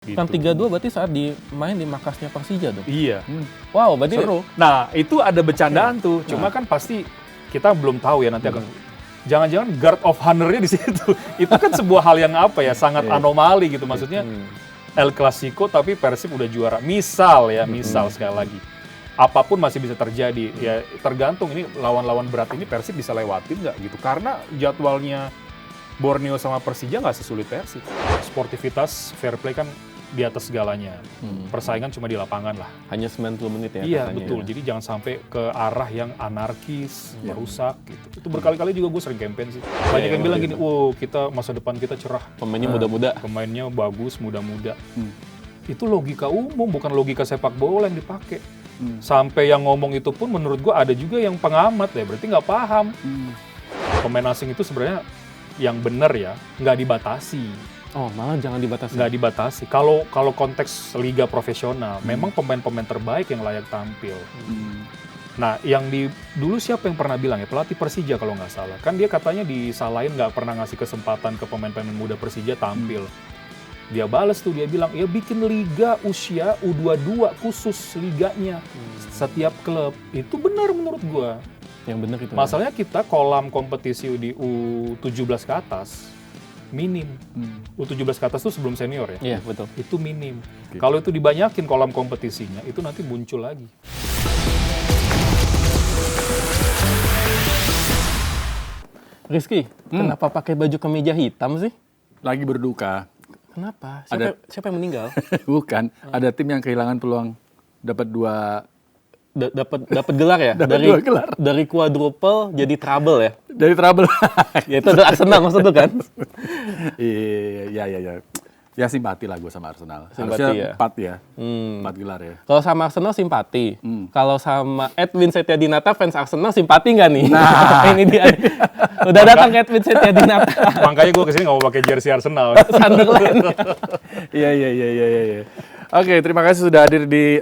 Kan 3-2 berarti saat main di markasnya Persija dong? Iya. Wow, berarti Seru. Nah, itu ada bercandaan tuh. Cuma kan pasti kita belum tahu ya nanti akan. Jangan-jangan guard of honor-nya di situ. Itu kan sebuah hal yang apa ya, sangat anomali gitu. Maksudnya El Clasico tapi Persib udah juara. Misal sekali lagi. Apapun masih bisa terjadi. Ya tergantung ini lawan-lawan berat ini Persib bisa lewatin nggak gitu. Karena jadwalnya Borneo sama Persija nggak sesulit Persib. Sportivitas, fair play kan di atas segalanya. Persaingan cuma di lapangan lah. hanya 90 menit ya Iya, katanya. betul. Jadi jangan sampai ke arah yang anarkis, merusak gitu. Itu berkali-kali juga gue sering campaign sih. Banyak yang bilang gini, kita masa depan kita cerah. Pemainnya muda-muda. Pemainnya bagus, muda-muda. Itu logika umum, bukan logika sepak bola yang dipakai. Sampai yang ngomong itu pun menurut gue ada juga yang pengamat ya, berarti nggak paham. Pemain asing itu sebenarnya yang benar ya, nggak dibatasi. Oh, malah jangan dibatasi. Nggak dibatasi. Kalau konteks liga profesional, memang pemain-pemain terbaik yang layak tampil. Nah, dulu siapa yang pernah bilang ya, pelatih Persija kalau nggak salah. Kan dia katanya disalahin nggak pernah ngasih kesempatan ke pemain-pemain muda Persija tampil. Dia balas tuh, dia bilang, ya bikin liga usia U22 khusus liganya. Setiap klub. Itu benar menurut gua. Yang benar itu. Masalahnya kita kolam kompetisi di U17 ke atas, minim. U17 ke atas itu sebelum senior ya? Iya, betul. Itu minim. Kalau itu dibanyakin kolam kompetisinya, itu nanti muncul lagi. Rizky, kenapa pakai baju kemeja hitam sih? Lagi berduka. Kenapa? Siapa yang meninggal? Bukan, ada tim yang kehilangan peluang dapat dua Dapat gelar ya? Dapat dua gelar. Dari quadruple jadi treble ya? dari trouble. Ya itu adalah Arsenal maksud tuh kan? Iya. Ya simpati lah gue sama Arsenal. Simpati Harusnya ya? 4 ya. 4 gelar ya. Kalau sama Arsenal simpati. Kalau sama Edwin Setyadinata fans Arsenal simpati nggak nih? Nah. Ini dia. Udah datang Edwin Setyadinata. Makanya gue kesini nggak mau pakai jersey Arsenal. Sunderland. Iya. Oke, terima kasih sudah hadir di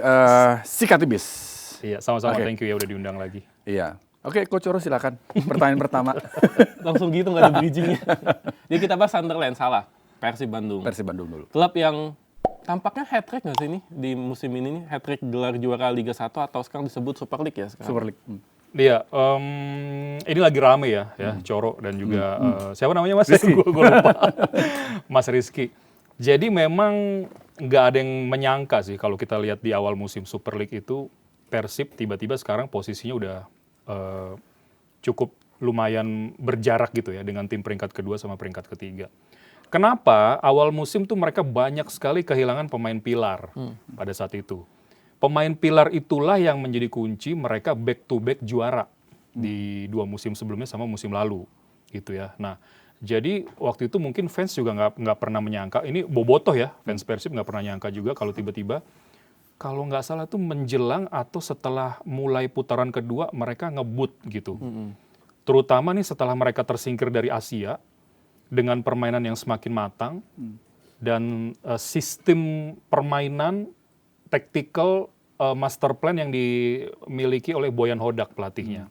Sikatibis. Iya, sama-sama. Oke. Thank you ya udah diundang lagi. Iya. Oke, Coach Oro silakan. Pertanyaan pertama. Langsung gitu nggak ada bridging-nya. Jadi kita bahas Sunderland, salah. Persib Bandung. Persib Bandung dulu. Klub yang tampaknya hat-trick nggak sih ini di musim ini nih? Hat-trick gelar juara Liga 1 atau sekarang disebut Super League ya sekarang? Super League. Iya, ini lagi rame ya, Coro dan juga siapa namanya Mas? Gue lupa. Mas Rizky. Jadi memang nggak ada yang menyangka sih kalau kita lihat di awal musim Super League itu Persib tiba-tiba sekarang posisinya udah cukup lumayan berjarak gitu ya dengan tim peringkat kedua sama peringkat ketiga. Kenapa awal musim tuh mereka banyak sekali kehilangan pemain pilar pada saat itu. Pemain pilar itulah yang menjadi kunci mereka back to back juara di 2 musim sebelumnya sama musim lalu gitu ya. Nah, jadi waktu itu mungkin fans juga nggak pernah menyangka, ini bobotoh ya, fans Persib nggak pernah nyangka juga kalau tiba-tiba kalau nggak salah tuh menjelang atau setelah mulai putaran kedua mereka ngebut gitu. Terutama nih setelah mereka tersingkir dari Asia dengan permainan yang semakin matang dan sistem permainan tactical master plan yang dimiliki oleh Boyan Hodak pelatihnya.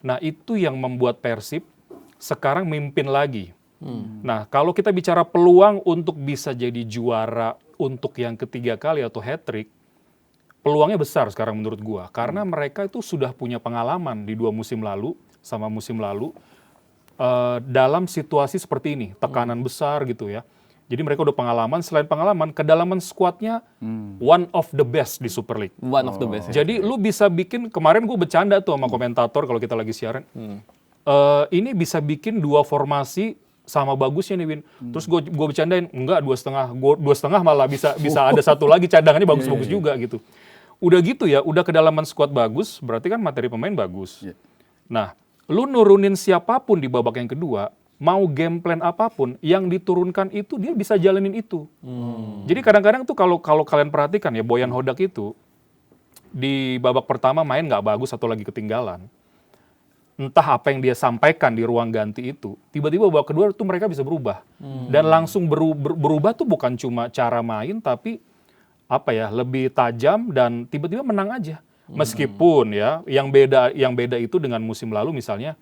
Nah itu yang membuat Persib sekarang mimpin lagi. Nah kalau kita bicara peluang untuk bisa jadi juara untuk yang ketiga kali atau hat-trick, peluangnya besar sekarang menurut gua. Karena mereka itu sudah punya pengalaman di 2 musim lalu sama musim lalu dalam situasi seperti ini. Tekanan besar gitu ya. Jadi mereka udah pengalaman, selain pengalaman, kedalaman skuadnya one of the best di Super League. One of the best. Ya. Jadi lu bisa bikin, kemarin gue bercanda tuh sama komentator kalau kita lagi siaran. Ini bisa bikin 2 formasi sama bagusnya nih Win. Terus gue bercandain, enggak 2,5. 2,5 malah bisa ada satu lagi cadangannya bagus-bagus juga gitu. Udah gitu ya, udah kedalaman skuad bagus, berarti kan materi pemain bagus. Nah, lu nurunin siapapun di babak yang kedua, mau game plan apapun, yang diturunkan itu dia bisa jalanin itu. Jadi kadang-kadang tuh kalau kalian perhatikan ya, Boyan Hodak itu di babak pertama main nggak bagus atau lagi ketinggalan. Entah apa yang dia sampaikan di ruang ganti itu, tiba-tiba babak kedua tuh mereka bisa berubah. Dan langsung berubah tuh bukan cuma cara main, tapi apa ya, lebih tajam dan tiba-tiba menang aja. Meskipun ya, yang beda itu dengan musim lalu misalnya,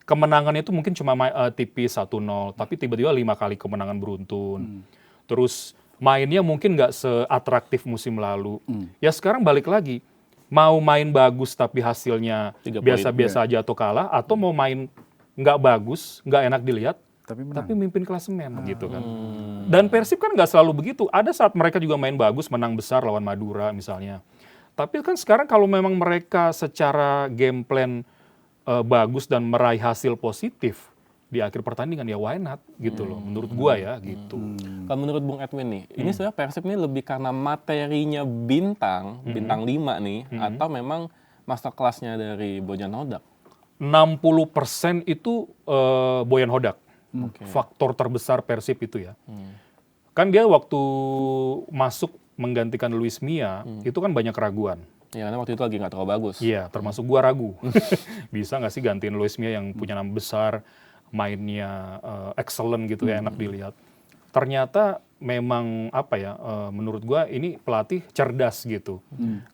kemenangannya itu mungkin cuma tipis 1-0, tapi tiba-tiba 5 kali kemenangan beruntun. Terus mainnya mungkin nggak seatraktif musim lalu. Ya sekarang balik lagi, mau main bagus tapi hasilnya 3 poin. biasa-biasa aja atau kalah, atau mau main nggak bagus, nggak enak dilihat, Tapi menang. tapi mimpin klasemen gitu kan. Dan Persib kan nggak selalu begitu. Ada saat mereka juga main bagus, menang besar lawan Madura misalnya. Tapi kan sekarang kalau memang mereka secara game plan bagus dan meraih hasil positif di akhir pertandingan, ya why not gitu loh. Menurut gua ya gitu. Kalau menurut Bung Edwin nih, ini sebenarnya Persib ini lebih karena materinya bintang 5 nih, atau memang masterclass-nya dari Bojan Hodak? 60% itu Boyan Hodak. Oke. Faktor terbesar Persib itu ya. Kan dia waktu masuk menggantikan Luis Mia, itu kan banyak keraguan. Ya, karena waktu itu lagi nggak terlalu bagus. Iya, termasuk gua ragu. Bisa nggak sih gantiin Luis Mia yang punya nama besar, mainnya excellent gitu ya, enak dilihat. Ternyata memang apa ya, menurut gua ini pelatih cerdas gitu.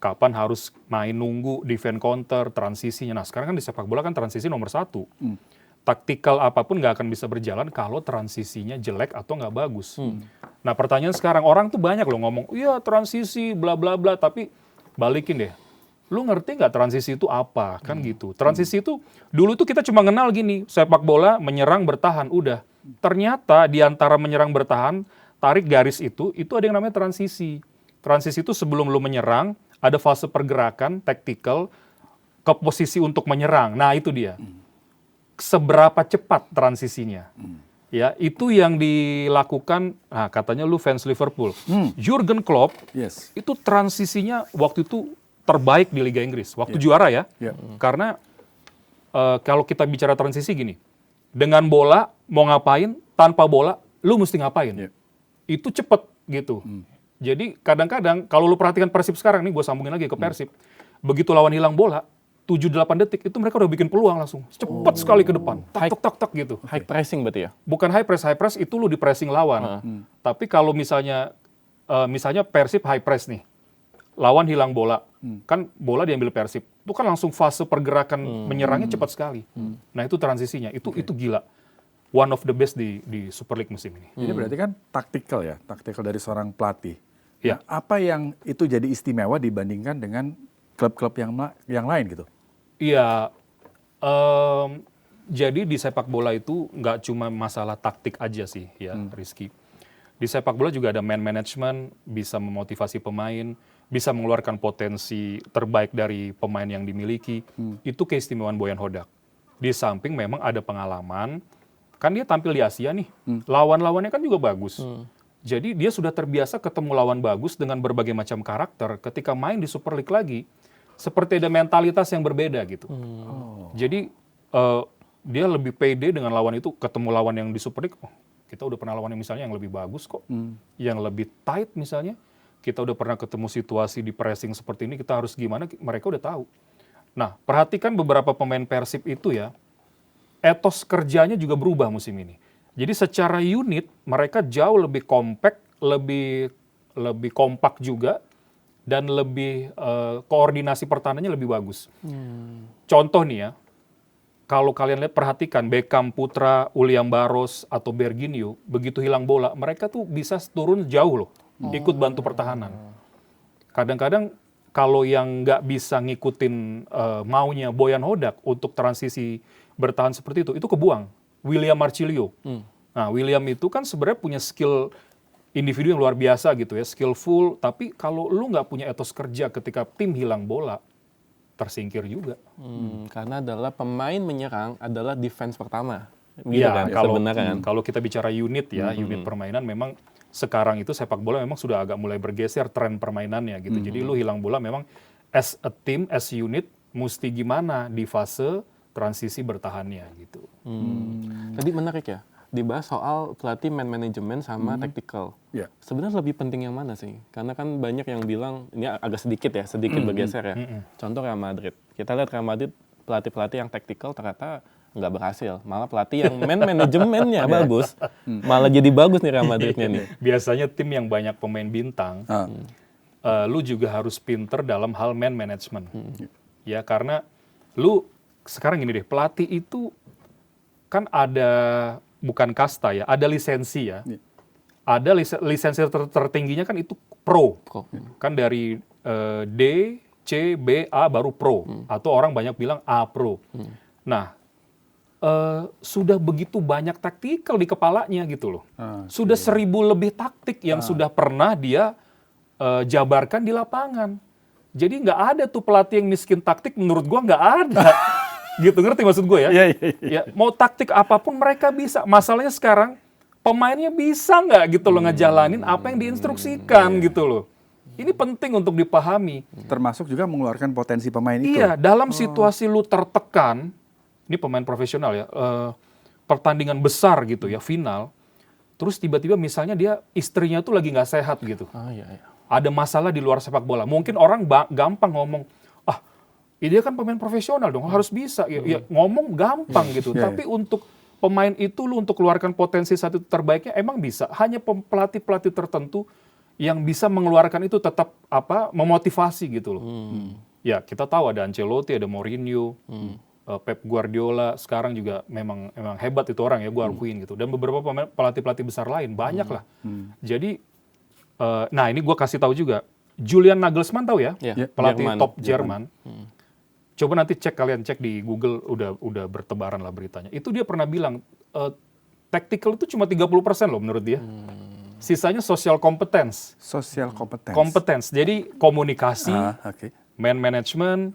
Kapan harus main nunggu, defend counter, transisinya. Nah sekarang kan di sepak bola kan transisi nomor 1. Taktikal apapun nggak akan bisa berjalan kalau transisinya jelek atau nggak bagus. Nah pertanyaan sekarang, orang tuh banyak loh ngomong, iya transisi bla bla bla, tapi balikin deh. Lu ngerti nggak transisi itu apa? Kan gitu. Transisi itu, dulu tuh kita cuma kenal gini, sepak bola menyerang bertahan, udah. Ternyata di antara menyerang bertahan, tarik garis itu ada yang namanya transisi. Transisi itu sebelum lu menyerang, ada fase pergerakan, tactical, ke posisi untuk menyerang. Nah itu dia. Seberapa cepat transisinya. Ya, itu yang dilakukan, nah katanya lu fans Liverpool. Jurgen Klopp, Yes. itu transisinya waktu itu terbaik di Liga Inggris. Waktu juara ya. Yeah. Karena kalau kita bicara transisi gini, dengan bola mau ngapain, tanpa bola lu mesti ngapain. Yeah. Itu cepet gitu. Jadi kadang-kadang kalau lu perhatikan Persib sekarang nih, gue sambungin lagi ke Persib. Begitu lawan hilang bola, 7-8 detik itu mereka udah bikin peluang langsung. Cepet sekali ke depan. Tak gitu. High pressing berarti ya? Bukan high press itu lu di pressing lawan. Tapi kalau misalnya Persib high press nih, lawan hilang bola, kan bola diambil Persib, itu kan langsung fase pergerakan menyerangnya cepat sekali. Nah itu transisinya, itu gila. One of the best di Super League musim ini. Ini berarti kan taktikal ya, taktikal dari seorang pelatih. Ya. Nah, apa yang itu jadi istimewa dibandingkan dengan klub-klub yang lain gitu? Iya, jadi di sepak bola itu nggak cuma masalah taktik aja sih ya, Rizky. Di sepak bola juga ada man management, bisa memotivasi pemain, bisa mengeluarkan potensi terbaik dari pemain yang dimiliki. Itu keistimewaan Boyan Hodak. Di samping memang ada pengalaman, kan dia tampil di Asia nih, lawan-lawannya kan juga bagus. Jadi dia sudah terbiasa ketemu lawan bagus dengan berbagai macam karakter. Ketika main di Super League lagi, seperti ada mentalitas yang berbeda gitu. Jadi dia lebih pede dengan lawan itu, ketemu lawan yang di Super League, oh, kita udah pernah lawan yang misalnya yang lebih bagus kok, yang lebih tight misalnya, kita udah pernah ketemu situasi di pressing seperti ini, kita harus gimana, mereka udah tahu. Nah, perhatikan beberapa pemain Persib itu ya, etos kerjanya juga berubah musim ini. Jadi secara unit, mereka jauh lebih compact, lebih kompak juga, dan lebih koordinasi pertahanannya lebih bagus. Contoh nih ya, kalau kalian lihat perhatikan Beckham Putra, William Barros atau Berginio, begitu hilang bola, mereka tuh bisa turun jauh loh, ikut bantu pertahanan. Kadang-kadang kalau yang nggak bisa ngikutin maunya Boyan Hodak untuk transisi bertahan seperti itu kebuang. William Marcilio. Nah, William itu kan sebenarnya punya skill individu yang luar biasa gitu ya, skillful, tapi kalau lu nggak punya etos kerja ketika tim hilang bola, tersingkir juga. Karena adalah pemain menyerang adalah defense pertama. Gitu Iya, kan, kalau sebenarnya kan. kalau kita bicara unit ya, unit permainan memang sekarang itu sepak bola memang sudah agak mulai bergeser tren permainannya gitu. Jadi lu hilang bola memang as a team, as unit, mesti gimana di fase transisi bertahannya gitu. Tadi menarik ya, dibahas soal pelatih man management sama tactical. Ya. Sebenarnya lebih penting yang mana sih? Karena kan banyak yang bilang, ini agak sedikit bergeser ya. Contoh Real Madrid. Kita lihat Real Madrid, pelatih-pelatih yang tactical ternyata nggak berhasil. Malah pelatih yang man manajemennya bagus. Malah jadi bagus nih Real Madridnya nih. Biasanya tim yang banyak pemain bintang, lu juga harus pinter dalam hal man management. Ya, karena lu sekarang gini deh, pelatih itu kan ada bukan kasta ya, ada lisensi ya. ada lisensi tertingginya kan itu Pro. Kan dari D, C, B, A baru Pro. Atau orang banyak bilang A Pro. Nah, sudah begitu banyak taktikal di kepalanya gitu loh. Sudah 1000 lebih taktik yang sudah pernah dia jabarkan di lapangan. Jadi nggak ada tuh pelatih yang miskin taktik, menurut gua nggak ada. Gitu, ngerti maksud gue ya? Ya, mau taktik apapun mereka bisa. Masalahnya sekarang pemainnya bisa nggak gitu loh ngejalanin apa yang diinstruksikan gitu loh. Ini penting untuk dipahami. Termasuk juga mengeluarkan potensi pemain itu. Iya, dalam situasi lu tertekan, ini pemain profesional ya, pertandingan besar gitu ya, final, terus tiba-tiba misalnya dia istrinya tuh lagi nggak sehat gitu. Ada masalah di luar sepak bola. Mungkin orang gampang ngomong, dia kan pemain profesional dong, harus bisa. Ya, ngomong gampang gitu. Tapi untuk pemain itu lu untuk keluarkan potensi satu terbaiknya emang bisa. Hanya pelatih-pelatih tertentu yang bisa mengeluarkan itu tetap memotivasi gitu loh. Ya, kita tahu ada Ancelotti, ada Mourinho, Pep Guardiola, sekarang juga memang hebat itu orang ya, gue akuin gitu. Dan beberapa pelatih-pelatih besar lain, banyak lah. Jadi, nah ini gue kasih tahu juga, Julian Nagelsmann tahu ya, pelatih top Jerman. Coba nanti kalian cek di Google, udah bertebaran lah beritanya. Itu dia pernah bilang, tactical itu cuma 30% loh menurut dia. Sisanya social competence. Social competence. Competence, jadi komunikasi, man management,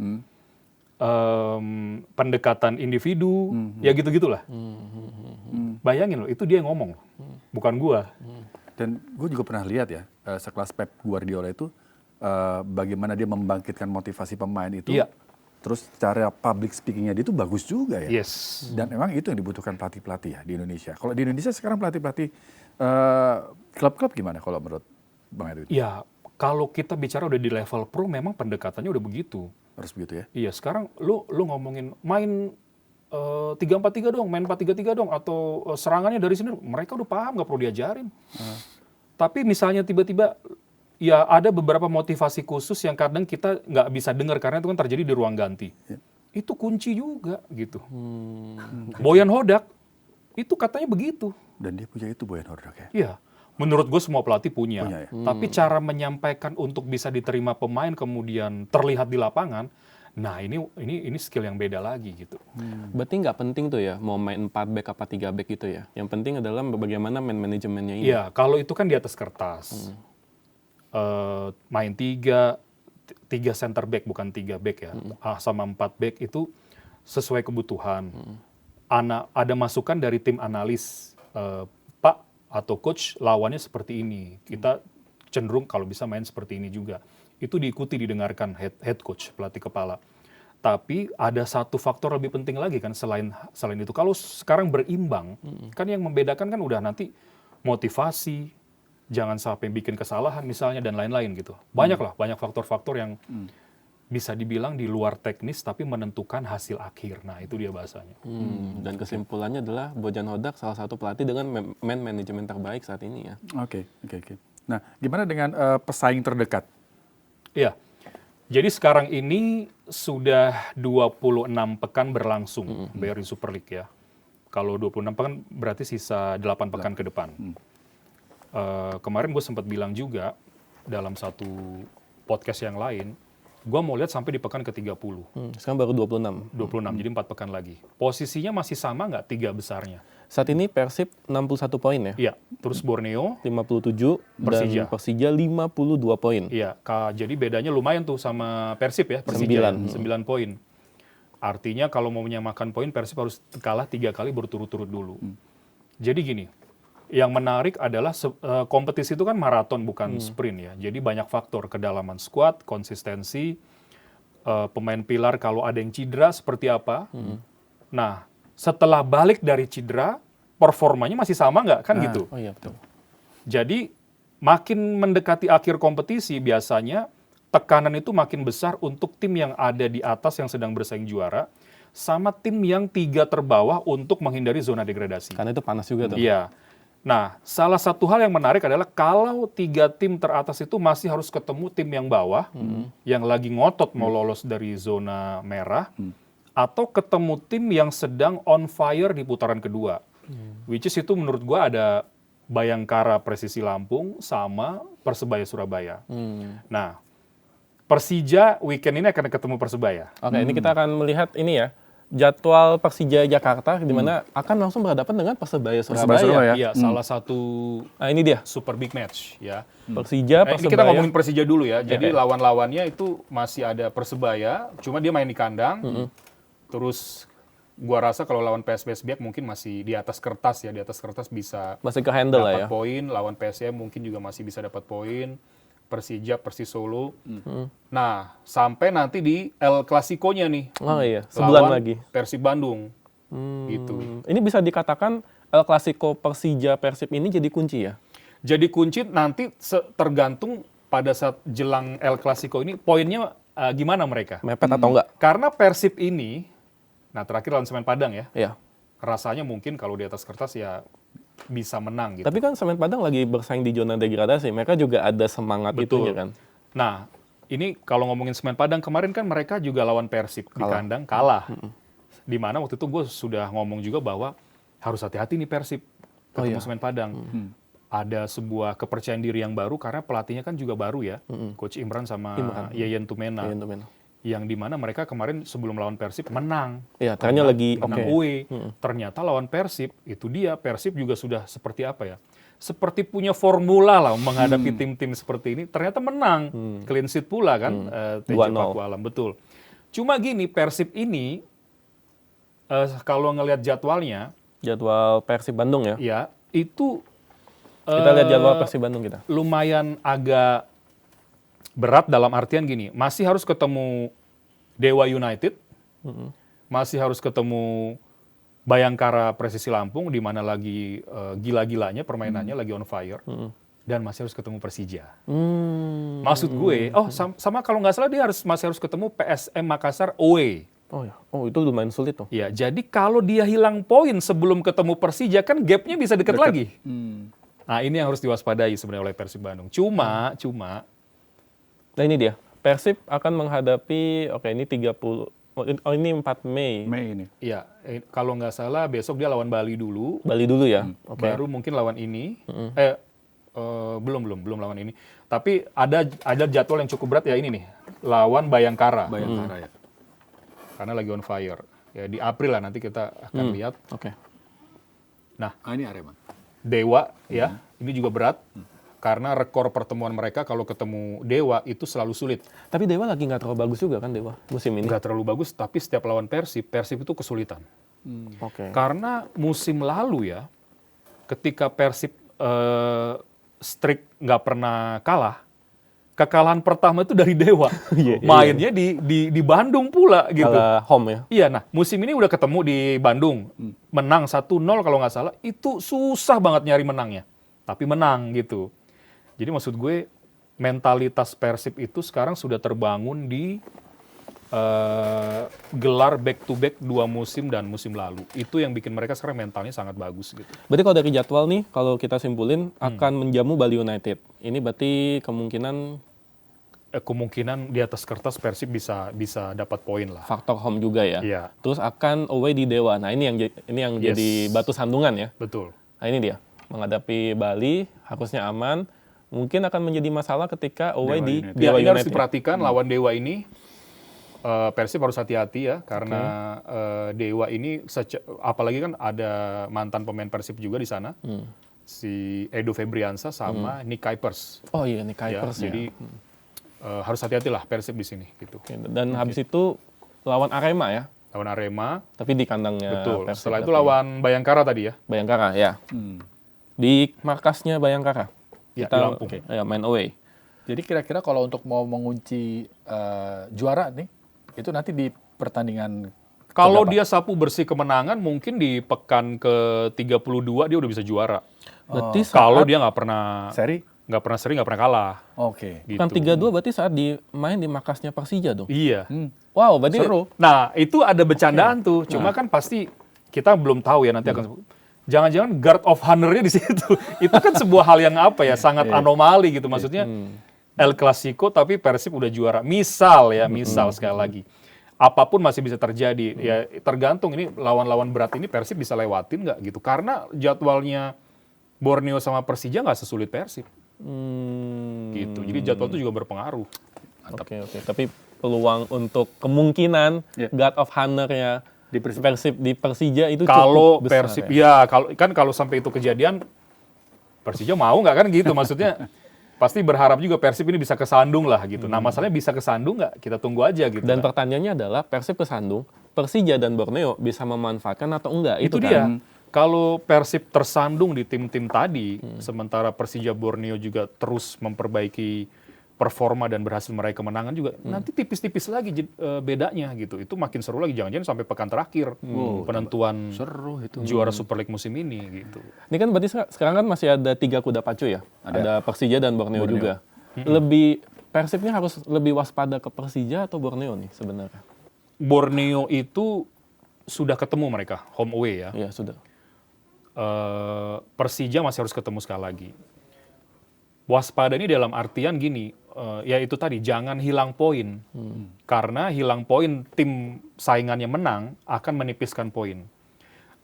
pendekatan individu, ya gitu-gitulah. Bayangin loh, itu dia yang ngomong, bukan gua. Dan gue juga pernah lihat ya, sekelas Pep Guardiola itu, bagaimana dia membangkitkan motivasi pemain itu. Iya. Terus cara public speaking-nya dia itu bagus juga ya. Yes. Dan memang itu yang dibutuhkan pelatih-pelatih ya di Indonesia. Kalau di Indonesia sekarang pelatih-pelatih klub-klub gimana kalau menurut Bang Edwin? Ya, kalau kita bicara udah di level pro, memang pendekatannya udah begitu. Harus begitu ya? Iya, sekarang lu ngomongin main 3-4-3 dong, main 4-3-3 dong, atau serangannya dari sini, mereka udah paham, nggak perlu diajarin. Tapi misalnya tiba-tiba, ya ada beberapa motivasi khusus yang kadang kita nggak bisa dengar karena itu kan terjadi di ruang ganti. Itu kunci juga gitu. Boyan Hodak, itu katanya begitu. Dan dia punya itu Boyan Hodak ya? Iya. Menurut gue semua pelatih punya. Ya? Tapi cara menyampaikan untuk bisa diterima pemain kemudian terlihat di lapangan, nah ini skill yang beda lagi gitu. Berarti nggak penting tuh ya mau main 4 back apa 3 back gitu ya. Yang penting adalah bagaimana man manajemennya ini. Iya, kalau itu kan di atas kertas. Main 3 center back bukan 3 back ya. Sama 4 back itu sesuai kebutuhan. Ada masukan dari tim analis, Pak atau coach lawannya seperti ini. Kita cenderung kalau bisa main seperti ini juga. Itu diikuti, didengarkan head coach, pelatih kepala. Tapi ada satu faktor lebih penting lagi kan selain itu. Kalau sekarang berimbang, kan yang membedakan kan udah nanti motivasi, jangan sampai bikin kesalahan misalnya dan lain-lain gitu. Banyak faktor-faktor yang bisa dibilang di luar teknis tapi menentukan hasil akhir. Nah, itu dia bahasanya. Dan kesimpulannya adalah Bojan Hodak salah satu pelatih dengan man manajemen terbaik saat ini ya. Oke. Nah, gimana dengan pesaing terdekat? Iya. Jadi sekarang ini sudah 26 pekan berlangsung BRI Super League ya. Kalau 26 pekan berarti sisa 8 pekan ke depan. Kemarin gue sempat bilang juga dalam satu podcast yang lain, gue mau lihat sampai di pekan ke-30. Sekarang baru 26. 26, jadi 4 pekan lagi. Posisinya masih sama nggak 3 besarnya? Saat ini Persib 61 poin ya? Iya, terus Borneo 57 Persija. dan Persija 52 poin. Iya, jadi bedanya lumayan tuh sama Persib ya, Persija 9 poin. Artinya kalau mau menyamakan poin, Persib harus kalah 3 kali berturut-turut dulu. Jadi gini, yang menarik adalah kompetisi itu kan maraton bukan sprint ya. Jadi banyak faktor, kedalaman skuad, konsistensi, pemain pilar kalau ada yang cedera seperti apa. Nah, setelah balik dari cedera, performanya masih sama nggak kan gitu? Oh iya betul. Jadi makin mendekati akhir kompetisi biasanya tekanan itu makin besar untuk tim yang ada di atas yang sedang bersaing juara sama tim yang 3 terbawah untuk menghindari zona degradasi. Karena itu panas juga tuh. Iya. Nah, salah satu hal yang menarik adalah kalau 3 tim teratas itu masih harus ketemu tim yang bawah, yang lagi ngotot mau lolos dari zona merah, atau ketemu tim yang sedang on fire di putaran kedua. Which is itu menurut gua ada Bayangkara Presisi Lampung sama Persebaya Surabaya. Nah, Persija weekend ini akan ketemu Persebaya. Oke, ini kita akan melihat ini ya, jadwal Persija Jakarta di mana akan langsung berhadapan dengan Persebaya Surabaya. Surabaya. Iya, salah satu Nah, ini dia. super big match ya. Persija, Ini Persebaya. kita ngomongin Persija dulu ya. Jadi lawan-lawannya itu masih ada Persebaya, cuma dia main di kandang. Terus gua rasa kalau lawan PSBS Biak mungkin masih di atas kertas ya, di atas kertas bisa Masih ke handle lah ya. dapat poin. Lawan PSM mungkin juga masih bisa dapat poin. Persija, Persis Solo. Nah, sampai nanti di El Clasico-nya nih. Oh iya, sebulan lawan lagi. Persib Bandung. Gitu. Ini bisa dikatakan El Clasico Persija Persib ini jadi kunci ya? Jadi kunci nanti tergantung pada saat jelang El Clasico ini poinnya gimana mereka. Mepet atau enggak? Karena Persib ini, nah terakhir lawan Semen Padang ya, Iya. rasanya mungkin kalau di atas kertas ya bisa menang gitu. Tapi kan Semen Padang lagi bersaing di zona degradasi. Mereka juga ada semangat Betul. itunya kan. Nah, ini kalau ngomongin Semen Padang kemarin kan mereka juga lawan Persib di kandang kalah. Di mana waktu itu gue sudah ngomong juga bahwa harus hati-hati nih Persib ketemu Semen Padang. Ada sebuah kepercayaan diri yang baru karena pelatihnya kan juga baru ya, Coach Imran sama Yeyen Tumena. Iya, untuk main. Yang dimana mereka kemarin sebelum lawan Persib menang. Iya, trennya lagi Menang oke. away. Ternyata lawan Persib, itu dia Persib juga sudah seperti apa ya? Seperti punya formula lah menghadapi tim-tim seperti ini. Ternyata menang. Clean sheet pula kan, TJ 2-0. Pakualam, betul. Cuma gini, Persib ini kalau ngelihat jadwalnya, Jadwal Persib Bandung ya. ya itu Kita lihat jadwal Persib Bandung kita. lumayan agak berat dalam artian gini, masih harus ketemu Dewa United, masih harus ketemu Bayangkara Presisi Lampung, di mana lagi gila-gilanya permainannya, lagi on fire, dan masih harus ketemu Persija. Maksud gue, sama kalau nggak salah dia masih harus ketemu PSM Makassar away. Oh ya, oh itu lumayan sulit tuh. Ya, jadi kalau dia hilang poin sebelum ketemu Persija, kan gapnya bisa deket lagi. Nah, ini yang harus diwaspadai sebenarnya oleh Persib Bandung. Cuma Nah ini dia, Persib akan menghadapi, oke ini 30, oh ini 4 Mei. Mei ini. ya kalau nggak salah besok dia lawan Bali dulu, Bali dulu ya, oke. baru mungkin lawan ini. Belum lawan ini. Tapi ada jadwal yang cukup berat ya ini nih, lawan Bayangkara. Bayangkara ya. Karena lagi on fire. Ya di April lah nanti kita akan lihat. Oke. Nah, ini Arema. Dewa ya, ini juga berat. Karena rekor pertemuan mereka kalau ketemu Dewa itu selalu sulit. Tapi Dewa lagi nggak terlalu bagus juga kan Dewa musim ini. Nggak terlalu bagus, tapi setiap lawan Persib itu kesulitan. Oke. Karena musim lalu ya, ketika Persib streak nggak pernah kalah, kekalahan pertama itu dari Dewa. Mainnya di Bandung pula gitu. Kalah home ya. Iya, nah musim ini udah ketemu di Bandung, menang 1-0 kalau nggak salah, itu susah banget nyari menangnya. Tapi menang gitu. Jadi maksud gue, mentalitas Persib itu sekarang sudah terbangun di gelar back to back 2 musim dan musim lalu. Itu yang bikin mereka sekarang mentalnya sangat bagus gitu. Berarti kalau dari jadwal nih, kalau kita simpulin akan menjamu Bali United. Ini berarti Kemungkinan di atas kertas Persib bisa dapat poin lah. faktor home juga ya. Iya. Terus akan away di Dewa. Nah ini yang Yes. jadi batu sandungan ya. Betul. Nah ini dia, menghadapi Bali harusnya aman. Mungkin akan menjadi masalah ketika away Dewa di United. Dewa Ini harus United. diperhatikan lawan Dewa ini. Persib harus hati-hati ya karena Dewa ini apalagi kan ada mantan pemain Persib juga di sana. Si Edo Febriansa sama Nick Kuipers. Oh iya, nih Ya, Kuipers ya. jadi harus hati-hati lah Persib di sini gitu. Oke, dan habis itu lawan Arema ya, Lawan Arema, tapi di kandangnya betul. Persib. Setelah itu lawan Bayangkara tadi ya. Bayangkara ya. Di markasnya Bayangkara. Ya, Kita di Lampung. ya, main away. Jadi kira-kira kalau untuk mau mengunci juara nih, itu nanti di pertandingan Kalau keberapa? dia sapu bersih kemenangan, mungkin di pekan ke-32 dia udah bisa juara. Berarti Kalau saat dia nggak pernah seri? seri, nggak pernah kalah. Oke. Gitu. kan 3-2 berarti saat main di markasnya Persija dong. Iya. Wow, berarti Seru. Nah, itu ada bercandaan tuh. Cuma kan pasti kita belum tahu ya nanti akan. Jangan-jangan guard of honor-nya di situ. Itu kan sebuah hal yang apa ya, sangat anomali gitu. Maksudnya El Clasico tapi Persib udah juara. Misal sekali lagi. Apapun masih bisa terjadi. Ya tergantung ini lawan-lawan berat ini Persib bisa lewatin nggak gitu. Karena jadwalnya Borneo sama Persija nggak sesulit Persib gitu. Jadi jadwal itu juga berpengaruh. Oke. Tapi peluang untuk kemungkinan Ya. God of Honor-nya Di Persib. Persib di Persija itu Kalau cukup besar Persib, ya. kalau sampai itu kejadian, Persija mau nggak kan gitu? Maksudnya pasti berharap juga Persib ini bisa kesandung lah gitu. Nah masalahnya bisa kesandung nggak? Kita tunggu aja gitu. Dan kan. pertanyaannya adalah Persib kesandung, Persija dan Borneo bisa memanfaatkan atau enggak? Itu kan. dia. Kalau Persib tersandung di tim-tim tadi, sementara Persija Borneo juga terus memperbaiki performa dan berhasil meraih kemenangan juga, nanti tipis-tipis lagi bedanya gitu. Itu makin seru lagi, jangan-jangan sampai pekan terakhir penentuan Seru itu. juara Super League musim ini gitu. Ini kan berarti sekarang kan masih ada 3 kuda pacu ya? Ada Persija dan Borneo juga. Lebih Persibnya harus lebih waspada ke Persija atau Borneo nih sebenarnya? Borneo itu sudah ketemu mereka home away ya. Iya, sudah. Persija masih harus ketemu sekali lagi. Waspada ini dalam artian gini, ya itu tadi jangan hilang poin, karena hilang poin tim saingannya menang akan menipiskan poin.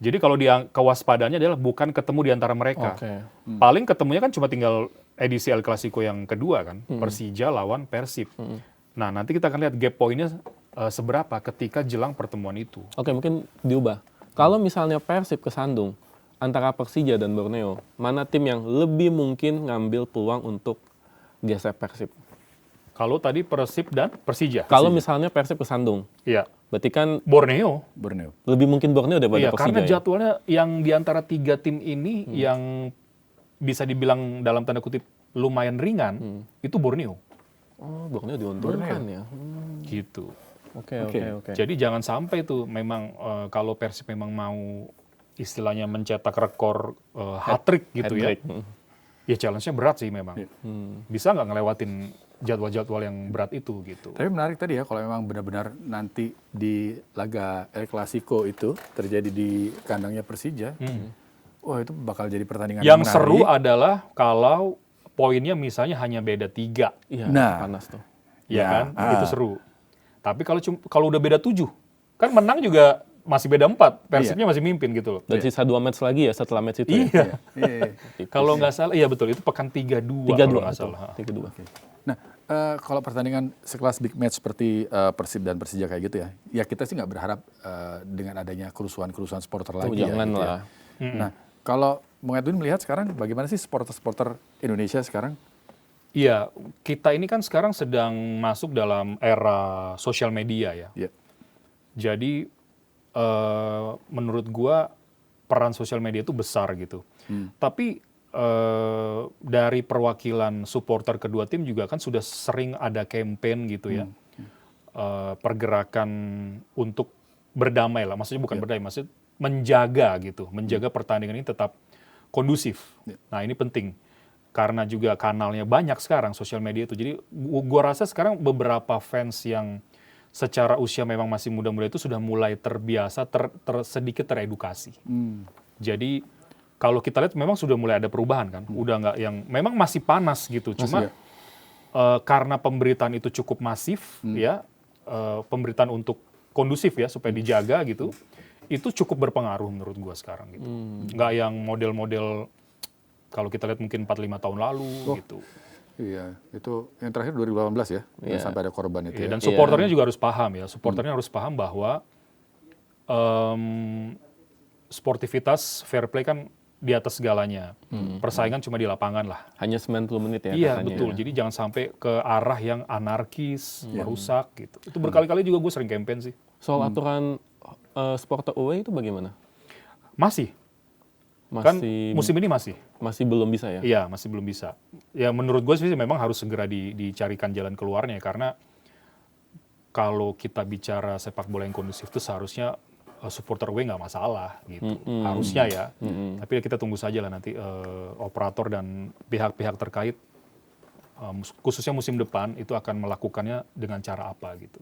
Jadi kalau dia kewaspadaannya adalah bukan ketemu di antara mereka, Oke. paling ketemunya kan cuma tinggal edisi El Clasico yang kedua kan, Persija lawan Persib. Nah nanti kita akan lihat gap poinnya seberapa ketika jelang pertemuan itu. Oke, mungkin diubah. Kalau misalnya Persib kesandung antara Persija dan Borneo, mana tim yang lebih mungkin ngambil peluang untuk geser Persib? Kalau tadi Persib dan Persija. Kalau misalnya Persib kesandung, Iya. berarti kan Borneo. lebih mungkin Borneo daripada Iya, Persija. karena Ya? jadwalnya yang di antara 3 tim ini yang bisa dibilang dalam tanda kutip lumayan ringan, itu Borneo. Oh, Borneo diuntungkan ya. Gitu. Oke. Jadi jangan sampai tuh memang kalau Persib memang mau istilahnya mencetak rekor hat-trick gitu ya. Hat-trick. Ya challenge-nya berat sih memang. Bisa nggak ngelewatin jadwal-jadwal yang berat itu gitu. Tapi menarik tadi ya, kalau memang benar-benar nanti di laga El Clasico itu terjadi di kandangnya Persija, wah itu bakal jadi pertandingan Yang menarik. seru adalah kalau poinnya misalnya hanya beda 3. Iya, Nah. panas tuh. Ya Ya, kan? ah. Itu seru. Tapi kalau udah beda 7, kan menang juga masih beda 4. Persibnya masih mimpin gitu loh. Dan sisa 2 match lagi ya setelah match itu ya? Iya. Iya. Kalau nggak salah, iya betul. Itu pekan 32 kalau 3-2. nggak salah. 3-2. Nah, kalau pertandingan sekelas big match seperti Persib dan Persija kayak gitu ya, ya kita sih nggak berharap dengan adanya kerusuhan-kerusuhan supporter lagi ya. Jangan gitu ya. lah. Nah, kalau Bung Edwin melihat sekarang bagaimana sih supporter-supporter Indonesia sekarang? Iya, kita ini kan sekarang sedang masuk dalam era sosial media ya. Ya. Jadi menurut gua peran sosial media itu besar gitu. Tapi dari perwakilan supporter kedua tim juga kan sudah sering ada campaign gitu ya. Pergerakan untuk berdamai lah, maksudnya bukan berdamai, maksudnya menjaga gitu, menjaga pertandingan ini tetap kondusif. Nah ini penting. Karena juga kanalnya banyak sekarang sosial media itu. Jadi gua rasa sekarang beberapa fans yang secara usia memang masih muda-muda itu sudah mulai terbiasa, sedikit teredukasi. Jadi kalau kita lihat memang sudah mulai ada perubahan kan. Udah nggak yang memang masih panas gitu. Cuma karena pemberitaan itu cukup masif ya, pemberitaan untuk kondusif ya supaya dijaga gitu. Itu cukup berpengaruh menurut gua sekarang gitu. Nggak yang model-model kalau kita lihat mungkin 4-5 tahun lalu gitu. Iya, itu yang terakhir 2018 ya, yang sampai ada korban itu. Iya, Ya. dan supporternya juga harus paham ya. Supporternya harus paham bahwa sportivitas, fair play kan di atas segalanya. Persaingan cuma di lapangan lah. Hanya 90 menit ya Iya, katanya. betul. Jadi jangan sampai ke arah yang anarkis, merusak gitu. Itu berkali-kali juga gue sering campaign sih. Soal aturan supporter away itu bagaimana? Masih. Kan Masih musim ini masih belum bisa ya? Iya, masih belum bisa. Ya menurut gue sih memang harus segera dicarikan jalan keluarnya karena kalau kita bicara sepak bola yang kondusif itu seharusnya supporter away nggak masalah gitu. Harusnya ya. Tapi kita tunggu saja lah nanti operator dan pihak-pihak terkait khususnya musim depan itu akan melakukannya dengan cara apa gitu.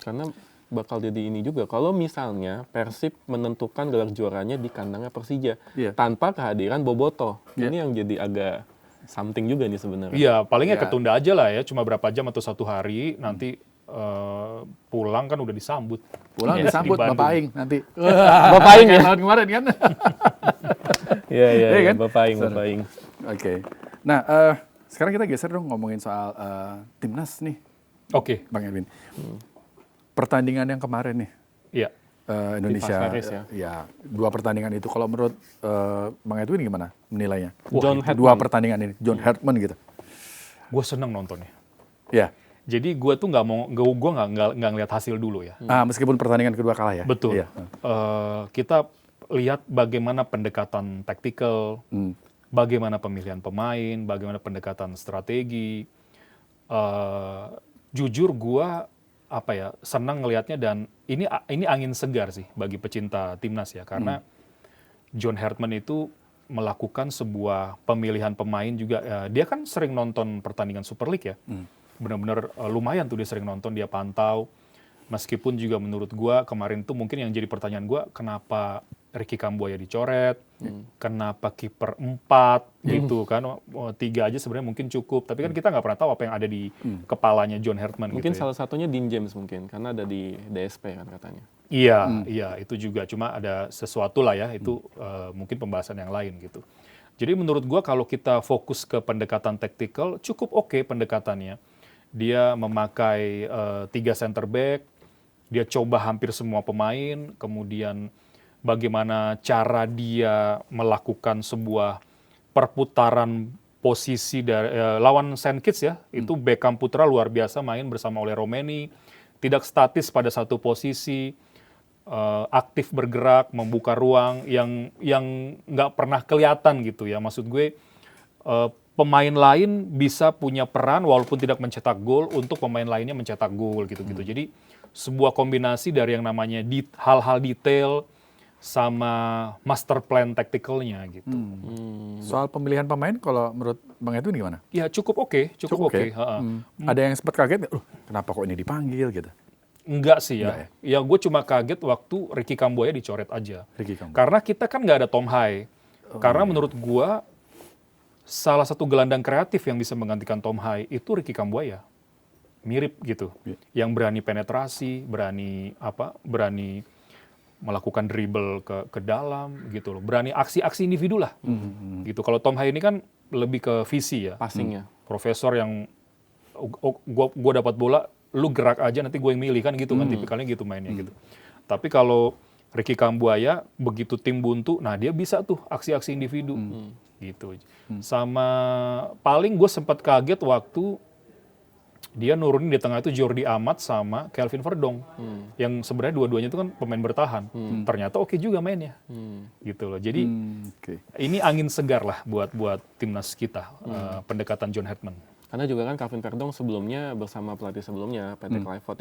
Karena bakal jadi ini juga. Kalau misalnya Persib menentukan gelar juaranya di kandangnya Persija tanpa kehadiran Boboto, ini yang jadi agak something juga nih sebenarnya. Iya, palingnya ketunda aja lah ya, cuma berapa jam atau 1 hari nanti pulang kan udah disambut. Pulang Yes, disambut di Bandung. Bapak Aing nanti. Bapak Aing ya? Tahun kemarin kan. Iya, Iya kan? Bapak Aing. Oke. Nah, sekarang kita geser dong ngomongin soal timnas nih, Oke, Bang Edwin. Pertandingan yang kemarin nih, iya. Indonesia, Di Paris ya. ya 2 pertandingan itu. Kalau menurut Bang Edwin gimana menilainya? John Wah, 2 Hartman. pertandingan ini, John Hartman gitu. Gue seneng nontonnya. Ya, Jadi gue tuh gue nggak ngeliat hasil dulu ya. meskipun pertandingan kedua kalah ya. Betul. Iya. Kita lihat bagaimana pendekatan taktikal, bagaimana pemilihan pemain, bagaimana pendekatan strategi. Jujur gue senang ngelihatnya, dan ini angin segar sih bagi pecinta timnas ya, karena John Hartman itu melakukan sebuah pemilihan pemain juga. Dia kan sering nonton pertandingan Super League ya. Benar-benar lumayan tuh dia sering nonton, dia pantau. Meskipun juga menurut gua kemarin tuh mungkin yang jadi pertanyaan gua, kenapa Ricky Kambuaya dicoret, kenapa kiper 4 gitu kan, 3 aja sebenarnya mungkin cukup. Tapi kan kita nggak pernah tahu apa yang ada di kepalanya John Hartman. Mungkin gitu ya. salah satunya Dean James mungkin, karena ada di DSP kan katanya. Iya, itu juga. Cuma ada sesuatu lah ya, itu mungkin pembahasan yang lain gitu. Jadi menurut gua kalau kita fokus ke pendekatan taktikal, cukup oke pendekatannya. Dia memakai 3 center back, dia coba hampir semua pemain, kemudian bagaimana cara dia melakukan sebuah perputaran posisi dari lawan Saint Kitts ya, itu Beckham Putra luar biasa main bersama oleh Romeni, tidak statis pada satu posisi, aktif bergerak, membuka ruang yang nggak pernah kelihatan gitu ya. Maksud gue pemain lain bisa punya peran walaupun tidak mencetak gol untuk pemain lainnya mencetak gol gitu-gitu. Jadi sebuah kombinasi dari yang namanya hal-hal detail sama master plan tacticalnya gitu. Soal pemilihan pemain, kalau menurut Bang Edwin gimana? Ya cukup oke. Ada yang sempat kaget, kenapa kok ini dipanggil gitu? Enggak sih Enggak ya. Ya gue cuma kaget waktu Ricky Kambuaya dicoret aja. Ricky Kambuaya. Karena kita kan nggak ada Tom Hai. Karena menurut gue salah satu gelandang kreatif yang bisa menggantikan Tom Hai itu Ricky Kambuaya. Mirip gitu. Yang berani penetrasi, berani melakukan dribble ke dalam gitu loh. Berani aksi-aksi individu lah. Gitu. Kalau Tom Hai ini kan lebih ke visi ya. Passingnya. Profesor yang gue dapat bola, lu gerak aja nanti gue yang milih kan gitu kan, tipikalnya gitu mainnya gitu. Tapi kalau Ricky Kambuaya begitu tim buntu, nah dia bisa tuh aksi-aksi individu gitu. Sama paling gue sempat kaget waktu dia nurunin di tengah itu Jordi Amat sama Kelvin Verdong, yang sebenarnya dua-duanya itu kan pemain bertahan. Ternyata oke juga mainnya, gitu loh. Jadi ini angin segar lah buat timnas kita, pendekatan John Hartman. Karena juga kan Kelvin Verdong sebelumnya bersama pelatih sebelumnya Patrick Kluivert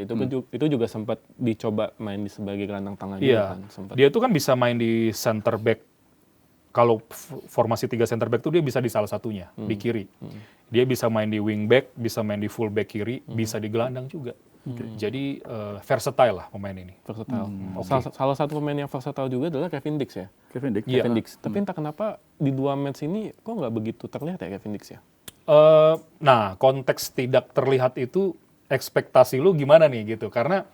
itu juga sempat dicoba main di sebagai gelandang tengah juga kan. Sempat. Dia tuh kan bisa main di center back. Kalau formasi 3 center back tuh dia bisa di salah satunya, di kiri. Dia bisa main di wing back, bisa main di full back kiri, bisa di gelandang juga. Jadi versatile lah pemain ini. Versatile. Salah satu pemain yang versatile juga adalah Kevin Dix ya. Kevin Dix. Kevin Dix. Tapi entah kenapa di 2 match ini kok nggak begitu terlihat ya Kevin Dix ya. Nah, konteks tidak terlihat itu ekspektasi lu gimana nih gitu. Karena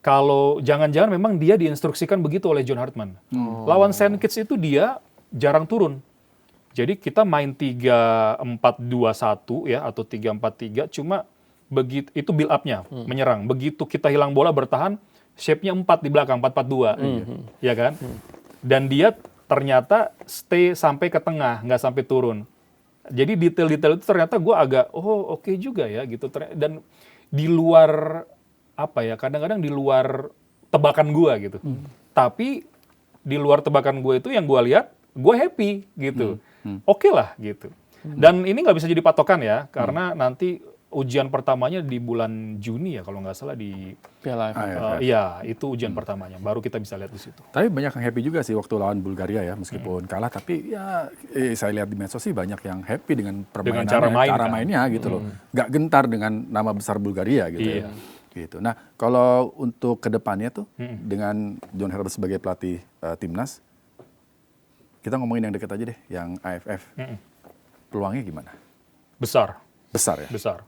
kalau jangan-jangan memang dia diinstruksikan begitu oleh John Hartman. Lawan Saint Kitts itu dia jarang turun. Jadi kita main 3-4-2-1 ya atau 3-4-3, cuma begitu itu build up-nya, menyerang. Begitu kita hilang bola bertahan, shape-nya 4 di belakang, 4-4-2. Ya kan? Dan dia ternyata stay sampai ke tengah, nggak sampai turun. Jadi detail-detail itu ternyata gue agak oke juga ya gitu. Dan di luar kadang-kadang di luar tebakan gue gitu. Tapi di luar tebakan gue itu yang gue lihat, gue happy gitu. Oke lah gitu. Dan ini nggak bisa jadi patokan ya, karena nanti ujian pertamanya di bulan Juni ya kalau nggak salah di Piala AFF. iya, itu ujian pertamanya. Baru kita bisa lihat di situ. Tapi banyak yang happy juga sih waktu lawan Bulgaria ya, meskipun kalah. Tapi ya saya lihat di medsos sih banyak yang happy dengan permainan, cara mainnya gitu loh. Nggak gentar dengan nama besar Bulgaria gitu ya. Gitu. Nah kalau untuk kedepannya tuh dengan John Hartman sebagai pelatih timnas, kita ngomongin yang dekat aja deh, yang AFF. Peluangnya gimana? Besar. Besar ya? Besar.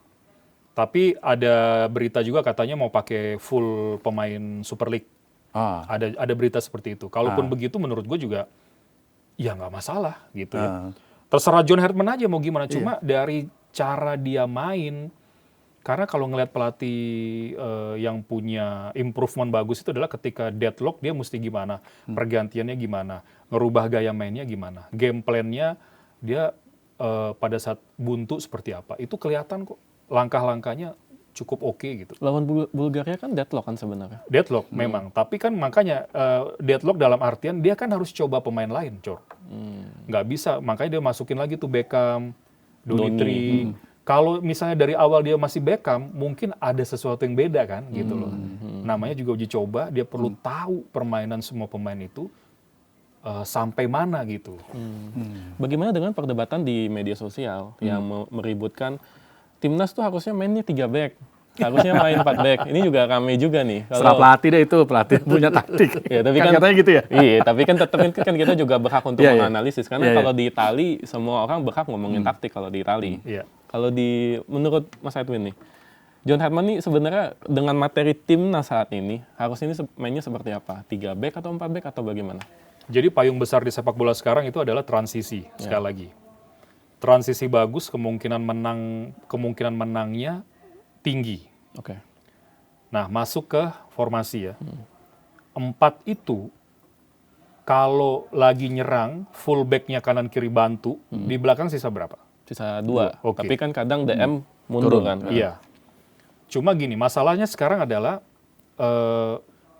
Tapi ada berita juga katanya mau pakai full pemain Super League. Ah. Ada berita seperti itu. Kalaupun begitu menurut gue juga ya nggak masalah gitu ya. Terserah John Herdman aja mau gimana. Cuma dari cara dia main, karena kalau ngelihat pelatih yang punya improvement bagus itu adalah ketika deadlock dia mesti gimana, pergantiannya gimana, ngerubah gaya mainnya gimana, game plan-nya dia pada saat buntu seperti apa. Itu kelihatan kok langkah-langkahnya cukup oke gitu. Lawan Bulgaria kan deadlock kan sebenarnya. Deadlock memang, tapi kan makanya deadlock dalam artian dia kan harus coba pemain lain, Cor. Nggak bisa, makanya dia masukin lagi tuh Beckham, Donitri. Kalau misalnya dari awal dia masih Beckham, mungkin ada sesuatu yang beda kan, gitu loh. Namanya juga uji coba, dia perlu tahu permainan semua pemain itu sampai mana gitu. Bagaimana dengan perdebatan di media sosial yang meributkan timnas tuh harusnya mainnya 3 back, harusnya main 4 back. Ini juga rame juga nih. Serah pelatih deh itu, pelatih punya taktik. Ya, tapi kan katanya gitu ya. Iya, tapi kan tetap kan kita juga berhak untuk Iya, iya. menganalisis karena Iya, kalau di Itali semua orang berhak ngomongin taktik kalau di Itali. Iya. Kalau menurut Mas Edwin nih, John Herdman nih sebenarnya dengan materi timnas saat ini harusnya ini mainnya seperti apa? 3 back atau 4 back atau bagaimana? Jadi payung besar di sepak bola sekarang itu adalah transisi, sekali lagi. Transisi bagus, kemungkinan menangnya tinggi. Oke. Nah, masuk ke formasi ya. 4 itu, kalau lagi nyerang, full back-nya kanan kiri bantu, di belakang sisa berapa? Sisa 2. Oke. Tapi kan kadang DM mundur kan. Iya. Cuma gini, masalahnya sekarang adalah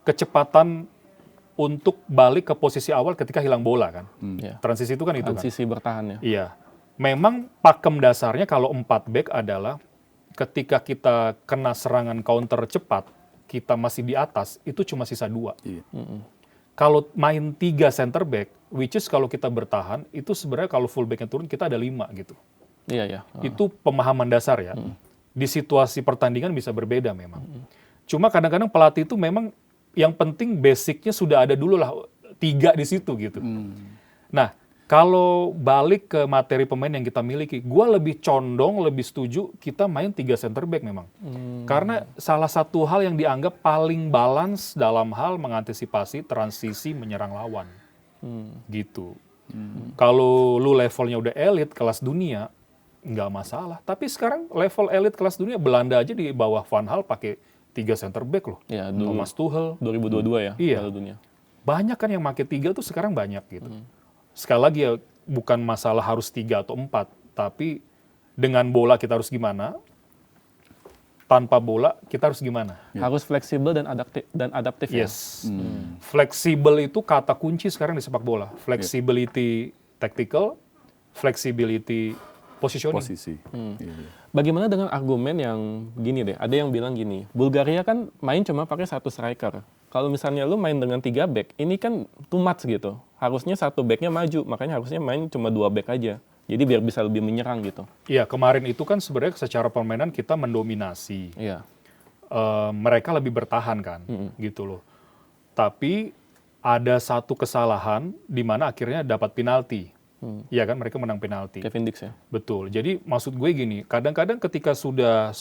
kecepatan untuk balik ke posisi awal ketika hilang bola kan. Iya. Transisi itu kan itu kan. Transisi bertahannya. Iya. Memang pakem dasarnya kalau 4 back adalah ketika kita kena serangan counter cepat, kita masih di atas, itu cuma sisa 2. Iya. Kalau main 3 center back, which is kalau kita bertahan, itu sebenarnya kalau full back-nya turun, kita ada 5 gitu. Iya, ya. Itu pemahaman dasar ya. Di situasi pertandingan bisa berbeda memang. Cuma kadang-kadang pelatih itu memang yang penting basicnya sudah ada dulu lah, 3 di situ gitu. Nah, kalau balik ke materi pemain yang kita miliki, gue lebih condong, lebih setuju kita main 3 center back memang. Karena salah satu hal yang dianggap paling balance dalam hal mengantisipasi transisi menyerang lawan. Gitu. Kalau lu levelnya udah elit, kelas dunia, nggak masalah. Tapi sekarang level elit kelas dunia, Belanda aja di bawah Van Gaal pakai 3 center back loh. Iya, dulu. Thomas Tuchel. 2022 ya, Iya. Piala Dunia. Banyak kan yang pakai 3 tuh sekarang banyak gitu. Sekali lagi ya, bukan masalah harus 3 atau 4, tapi dengan bola kita harus gimana, tanpa bola kita harus gimana. Harus fleksibel dan adaptif ya. Yes. Fleksibel itu kata kunci sekarang di sepak bola. Flexibility tactical, flexibility positioning. Posisi. Iya. Bagaimana dengan argumen yang gini deh, ada yang bilang gini, Bulgaria kan main cuma pakai 1 striker. Kalau misalnya lu main dengan 3 back, ini kan too much gitu. Harusnya 1 backnya maju, makanya harusnya main cuma 2 back aja. Jadi biar bisa lebih menyerang gitu. Iya, kemarin itu kan sebenarnya secara permainan kita mendominasi. Iya. Mereka lebih bertahan kan, gitu loh. Tapi ada satu kesalahan di mana akhirnya dapat penalti. Iya kan, mereka menang penalti. Kevin Dix ya. Betul. Jadi maksud gue gini, kadang-kadang ketika sudah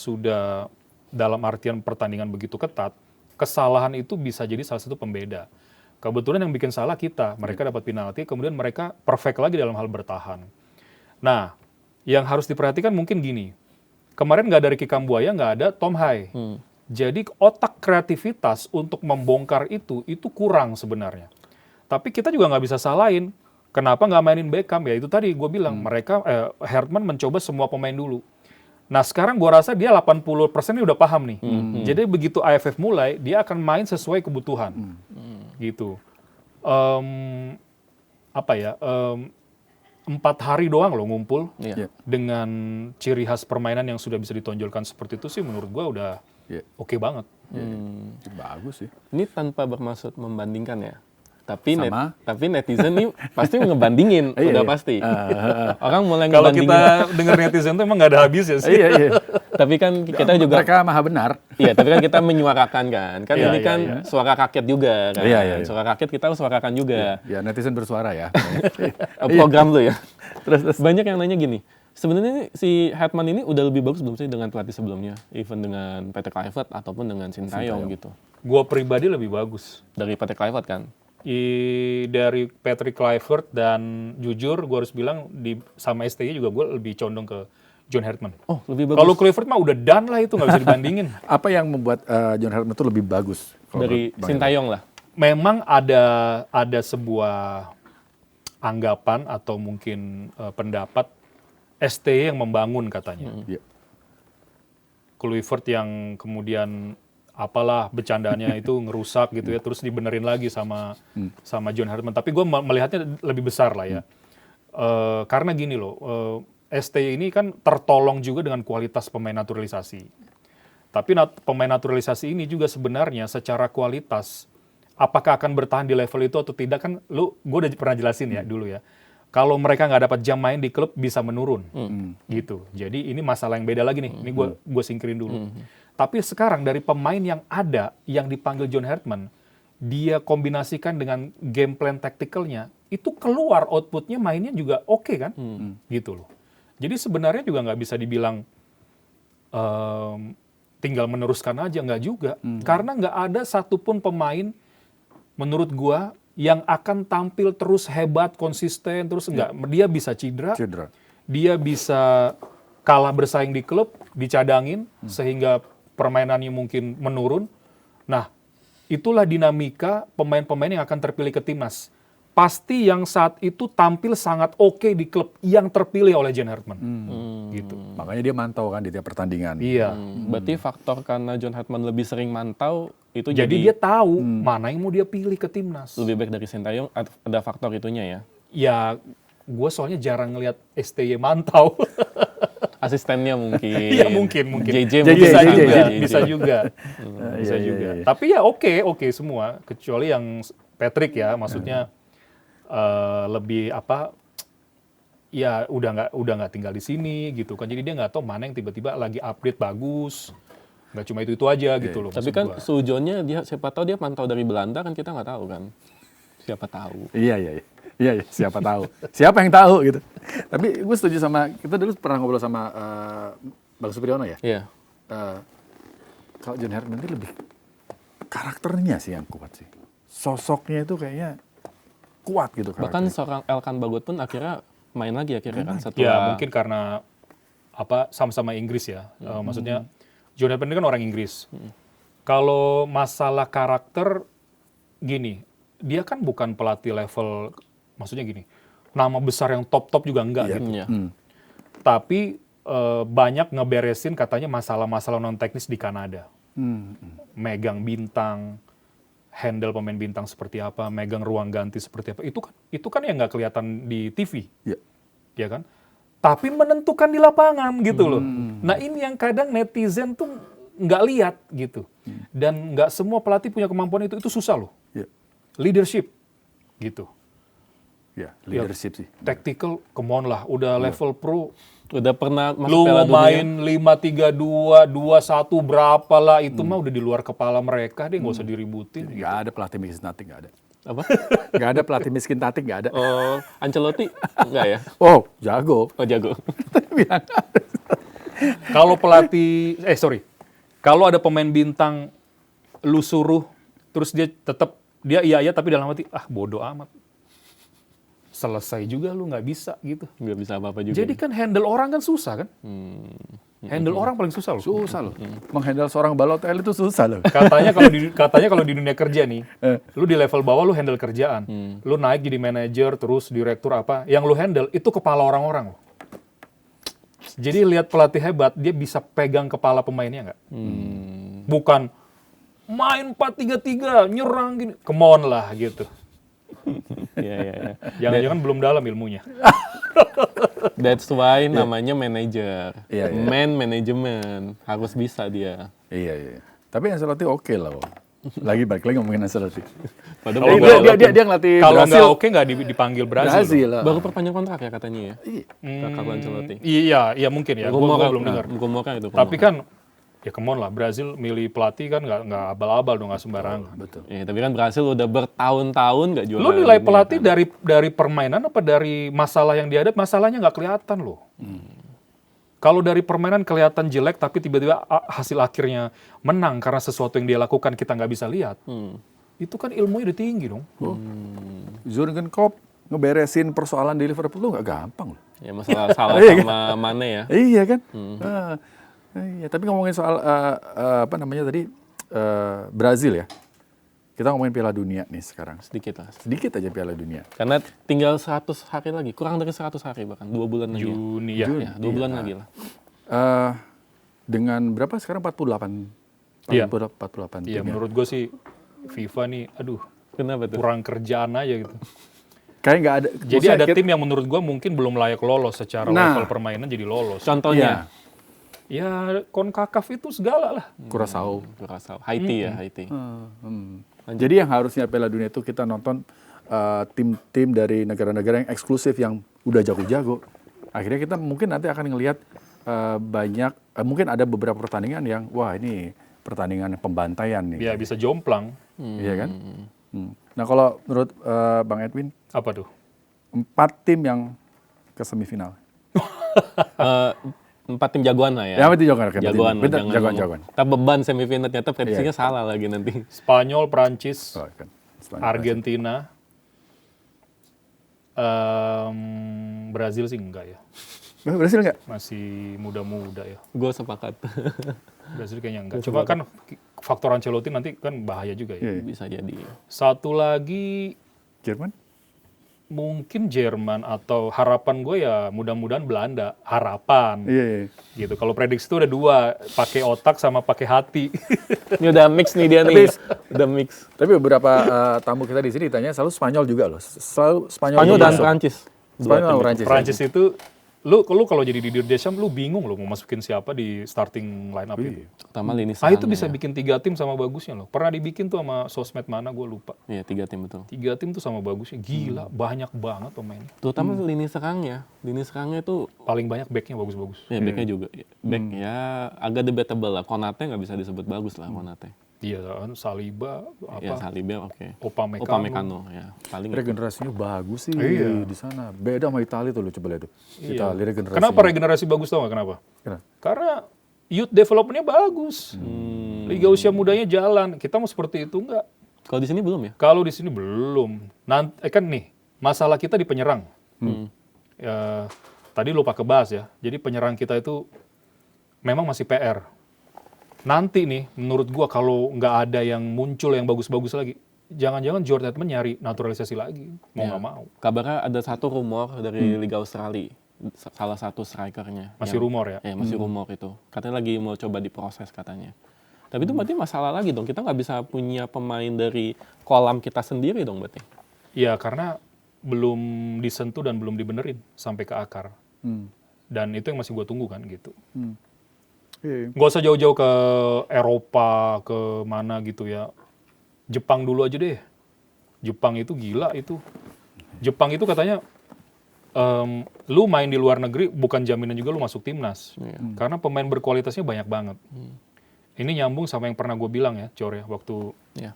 dalam artian pertandingan begitu ketat, kesalahan itu bisa jadi salah satu pembeda. Kebetulan yang bikin salah kita, mereka dapat penalti, kemudian mereka perfect lagi dalam hal bertahan. Nah, yang harus diperhatikan mungkin gini, kemarin nggak ada Ricky Kambuaya, nggak ada Tom Hai. Jadi otak kreativitas untuk membongkar itu kurang sebenarnya. Tapi kita juga nggak bisa salahin, kenapa nggak mainin Beckham? Ya itu tadi gue bilang, Herdman mencoba semua pemain dulu. Nah sekarang gue rasa dia 80% ini udah paham nih. Jadi begitu AFF mulai, dia akan main sesuai kebutuhan. Gitu. 4 hari doang loh ngumpul. Iya. Dengan ciri khas permainan yang sudah bisa ditonjolkan seperti itu sih menurut gue udah oke banget. Bagus sih. Ini tanpa bermaksud membandingkan ya. Tapi Sama. tapi netizen nih pasti ngebandingin, udah pasti. Orang mulai Kalau ngebandingin. kita dengar netizen tuh emang nggak ada habisnya sih. Iya. Tapi kan kita juga Mereka maha benar. iya, tapi kan kita menyuarakan kan. Kan Iya, ini iya, kan iya. suara rakyat juga kan. Iya. Suara rakyat kita suarakan juga. Ya netizen bersuara ya. Program lu ya. Terus. Banyak yang nanya gini, Sebenarnya si Hetman ini udah lebih bagus belum sih dengan pelatih sebelumnya, even dengan Patrick Kluivert ataupun dengan Sintayong gitu. Gua pribadi lebih bagus Dari Patrick Kluivert kan. dari Patrick Kluivert, dan jujur gue harus bilang sama STY juga gue lebih condong ke John Hartman. Oh, lebih bagus Kalau Kluivert mah udah done lah, itu nggak bisa dibandingin. Apa yang membuat John Hartman itu lebih bagus? kalau dari menurut Bang Sintayong lah. Memang ada sebuah anggapan atau mungkin pendapat STY yang membangun katanya. Heru? Iya. Kluivert yang kemudian apalah bercandanya itu ngerusak gitu ya, terus dibenerin lagi sama John Hartman. Tapi gue melihatnya lebih besar lah ya. Karena gini loh, STY ini kan tertolong juga dengan kualitas pemain naturalisasi. Tapi pemain naturalisasi ini juga sebenarnya secara kualitas, apakah akan bertahan di level itu atau tidak, kan gue udah pernah jelasin ya dulu ya. Kalau mereka nggak dapat jam main di klub bisa menurun, gitu. Jadi ini masalah yang beda lagi nih. Ini gue singkirin dulu. Tapi sekarang dari pemain yang ada, yang dipanggil John Hartman, dia kombinasikan dengan game plan tacticalnya, itu keluar outputnya mainnya juga oke kan, gitu loh. Jadi sebenarnya juga nggak bisa dibilang tinggal meneruskan aja, nggak juga. Karena nggak ada satupun pemain menurut gua yang akan tampil terus hebat, konsisten, terus enggak. Dia bisa cedera, dia bisa kalah bersaing di klub, dicadangin, sehingga permainannya mungkin menurun. Nah, itulah dinamika pemain-pemain yang akan terpilih ke timnas. Pasti yang saat itu tampil sangat oke di klub yang terpilih oleh John Hartman. Gitu. Makanya dia mantau kan di tiap pertandingan. Iya. Berarti faktor karena John Hartman lebih sering mantau, itu Jadi dia tahu mana yang mau dia pilih ke timnas. lebih baik dari Sintayong, ada faktor itunya ya. Ya, gue soalnya jarang ngelihat STY mantau. Asistennya mungkin. Iya mungkin. JJ Bisa mungkin juga, JJ. bisa juga. Bisa Iya, juga. iya. Tapi ya oke semua, kecuali yang Patrick ya, maksudnya lebih apa? Ya udah nggak tinggal di sini gitu kan. Jadi dia nggak tahu mana yang tiba-tiba lagi update bagus. Nggak cuma itu aja gitu loh. Tapi maksud kan gua. sujonnya dia siapa tahu dia pantau dari Belanda kan, kita nggak tahu kan. Siapa tahu. Iya, siapa tahu. Siapa yang tahu gitu. Tapi gue setuju sama, kita dulu pernah ngobrol sama Bang Supriyono ya. Iya. Kalau John Hartman itu lebih karakternya sih yang kuat sih. Sosoknya itu kayaknya kuat gitu Bahkan karakternya. seorang Elkan Bagot pun akhirnya main lagi akhirnya kan Ya setelah mungkin karena apa sama-sama Inggris ya. Maksudnya John Hartman ini kan orang Inggris. Kalau masalah karakter gini, dia kan bukan pelatih level, maksudnya gini, nama besar yang top-top juga enggak gitu. Iya. Tapi banyak ngeberesin katanya masalah-masalah non teknis di Kanada. Megang bintang, handle pemain bintang seperti apa, megang ruang ganti seperti apa. Itu kan yang nggak kelihatan di TV. Iya. Ya kan? Tapi menentukan di lapangan gitu loh. Nah ini yang kadang netizen tuh nggak lihat gitu. Dan nggak semua pelatih punya kemampuan itu susah loh. Iya. Leadership gitu. Ya, leadership sih. Tactical, come on lah, udah level pro. Udah pernah masuk Lu Piala mau Dunia. main 5-3-2, 2-1 berapa lah, itu mah udah di luar kepala mereka, dia nggak usah diributin. Nggak ada pelatih miskin tatik, nggak ada. Apa? Nggak ada pelatih miskin tatik, nggak ada. Oh, Ancelotti enggak ya? Oh, jago. Oh, jago. Bilang Kalau pelatih, kalau ada pemain bintang, lu suruh, terus dia tetap, dia iya tapi dalam hati, bodoh amat. Selesai juga lu nggak bisa gitu. Nggak bisa apa-apa juga. Jadi kan handle orang kan susah kan? Handle orang paling susah loh. susah loh. Menghandle seorang Balotelli itu susah loh. Katanya kalau di dunia kerja nih, lu di level bawah lu handle kerjaan. Lu naik jadi manajer, terus direktur apa, yang lu handle itu kepala orang-orang loh. Jadi lihat pelatih hebat, dia bisa pegang kepala pemainnya nggak? Bukan main 4-3-3, nyerang gini. Come on lah gitu. Iya. Jangan-jangan belum dalam ilmunya. That's why namanya manajer. Iya. Man management. Harus bisa dia. Iya. Tapi Ancelotti oke lah. Bang. Balik lagi ngomongin Ancelotti. Padahal Dia ngelatih Kalau Brasil. nggak oke nggak dipanggil Brazil. Brasil lah. baru perpanjang kontrak ya katanya ya. Carlo Ancelotti. Iya mungkin ya. Gue belum dengar. Rumornya itu. Tapi kan, ya come on lah, Brazil milih pelatih kan nggak abal-abal dong, nggak sembarangan. Betul. Iya, tapi kan Brasil udah bertahun-tahun nggak juara. Lu nilai dunia, pelatih kan. dari permainan apa dari masalah yang dihadapi? Masalahnya nggak kelihatan loh. Kalau dari permainan kelihatan jelek, tapi tiba-tiba hasil akhirnya menang karena sesuatu yang dia lakukan kita nggak bisa lihat. Itu kan ilmunya udah tinggi dong. Jurgen Klopp ngeberesin persoalan di Liverpool tuh nggak gampang loh. Ya masalah salah sama Mane ya. Iya kan? Iya, tapi ngomongin soal apa namanya tadi Brazil ya. Kita ngomongin Piala Dunia nih sekarang. Sedikit lah. Sedikit aja Piala Dunia. Karena tinggal 100 hari lagi, kurang dari 100 hari bahkan 2 bulan lagi. Juni ya. Ya, 2 bulan lagi lah. Dengan berapa sekarang 48? Iya. 48 tim Iya, ya. menurut gue sih FIFA nih, aduh, Kenapa tuh? kurang kerjaan aja gitu. Kayak nggak ada. Jadi maksudnya ada kita- tim yang menurut gue mungkin belum layak lolos secara Nah. level permainan jadi lolos. Contohnya, Ya, CONCACAF itu segala lah. Curaçao. Haiti ya, Haiti. Jadi yang harusnya Piala Dunia itu kita nonton tim-tim dari negara-negara yang eksklusif yang udah jago-jago. Akhirnya kita mungkin nanti akan ngelihat banyak, mungkin ada beberapa pertandingan yang wah ini pertandingan pembantaian nih. Ya bisa jomplang. Iya kan? Nah kalau menurut Bang Edwin, Apa tuh? 4 tim yang ke semifinal. 4 tim jagoan lah ya. Ya, itu jagoan. Jagoan lah, Bener, jangan jagoan. ngomong. Kita beban semifinal, ternyata prediksinya salah lagi nanti. Spanyol, Prancis, Oh, kan. Selanjutnya. Argentina, Brazil sih enggak ya. Berhasil nggak? Masih muda-muda ya. Gue sepakat. Brazil kayaknya enggak. Cuma kan faktor Ancelotti nanti kan bahaya juga ya. Iya. Bisa jadi. Satu lagi Jerman? mungkin Jerman atau harapan gue ya mudah-mudahan Belanda. Harapan. Iya. Gitu. Kalau prediksi itu ada 2, pakai otak sama pakai hati. Ini udah mix nih dia nih. Udah mix. Tapi beberapa tamu kita di sini ditanya selalu Spanyol juga loh. Selalu Spanyol, Spanyol juga dan masuk. Prancis. Spanyol dan Prancis. Prancis itu lu kalau jadi Didier Deschamps lu bingung lu mau masukin siapa di starting line up itu. Pertama lini Ah itu serangnya bisa ya. bikin 3 tim sama bagusnya loh. Pernah dibikin tuh sama sosmed mana gue lupa. Iya, 3 tim betul. 3 tim tuh sama bagusnya. Gila, banyak banget pemainnya. Terutama lini serangnya. Lini serangnya itu Paling banyak backnya bagus-bagus. ya backnya juga. Back ya agak debatable lah. Konate nggak bisa disebut bagus lah Konate. Iya kan, Saliba, Ya apa, Saliba oke. Upamecano. Upamecano ya. Paling Regenerasinya bagus sih Iya. di sana. Beda sama Italia tuh lu coba lihat tuh. Italia regenerasi. Kenapa regenerasi bagus tau gak kenapa? Kenapa? Karena youth development-nya bagus. Liga usia mudanya jalan. Kita mau seperti itu enggak? kalau di sini belum ya? Kalau di sini belum. Nanti kan nih, masalah kita di penyerang. Ya, tadi lupa kebahas ya. Jadi penyerang kita itu memang masih PR. Nanti nih, menurut gua kalau nggak ada yang muncul yang bagus-bagus lagi, jangan-jangan Jordan Edmond nyari naturalisasi lagi. Mau nggak mau. Kabarnya ada satu rumor dari Liga Australia. Salah satu strikernya. Masih rumor ya? Masih rumor itu. Katanya lagi mau coba diproses katanya. Tapi itu berarti masalah lagi dong. Kita nggak bisa punya pemain dari kolam kita sendiri dong berarti. Iya, karena belum disentuh dan belum dibenerin sampai ke akar. Dan itu yang masih gua tunggu kan gitu. Iya. Nggak usah jauh-jauh ke Eropa, ke mana gitu ya. Jepang dulu aja deh. Jepang itu gila itu. Jepang itu katanya, lu main di luar negeri bukan jaminan juga lu masuk timnas. Karena pemain berkualitasnya banyak banget. Ini nyambung sama yang pernah gue bilang ya, Cor ya, waktu Ya.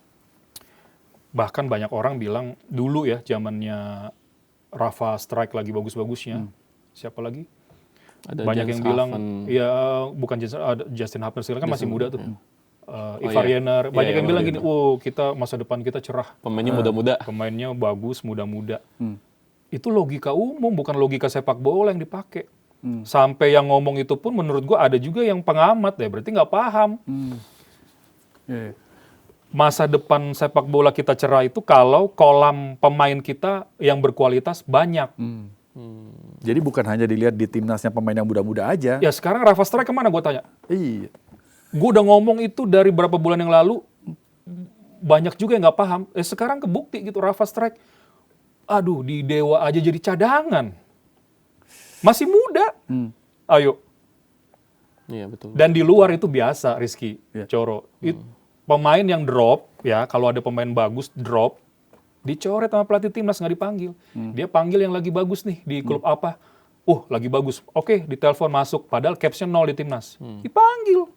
bahkan banyak orang bilang dulu ya, zamannya Rafa Strike lagi bagus-bagusnya. Siapa lagi? Ada Banyak Jens yang bilang, Haven. ya bukan Justin Hapner sekarang kan masih muda tuh. Ivar iya. Jenner, banyak Iya, yang iya, bilang iya. gini, oh kita masa depan kita cerah. Pemainnya muda-muda. Pemainnya bagus, muda-muda. Itu logika umum, bukan logika sepak bola yang dipakai. Sampai yang ngomong itu pun menurut gua ada juga yang pengamat ya, berarti nggak paham. Iya. Masa depan sepak bola kita cerah itu kalau kolam pemain kita yang berkualitas banyak. Jadi bukan hanya dilihat di timnasnya pemain yang muda-muda aja. Ya sekarang Rafa Strike kemana gue tanya? Iya. Gue udah ngomong itu dari berapa bulan yang lalu, banyak juga yang nggak paham. Sekarang kebukti gitu, Rafa Strike, aduh di Dewa aja jadi cadangan. Masih muda. Ayo. Iya betul. Dan di luar itu biasa, Rizky, Iya. Coro. Pemain yang drop, ya kalau ada pemain bagus drop, dicoret sama pelatih timnas nggak dipanggil. Dia panggil yang lagi bagus nih di klub apa. Lagi bagus. Oke, ditelepon masuk. Padahal caption 0 di timnas. Dipanggil.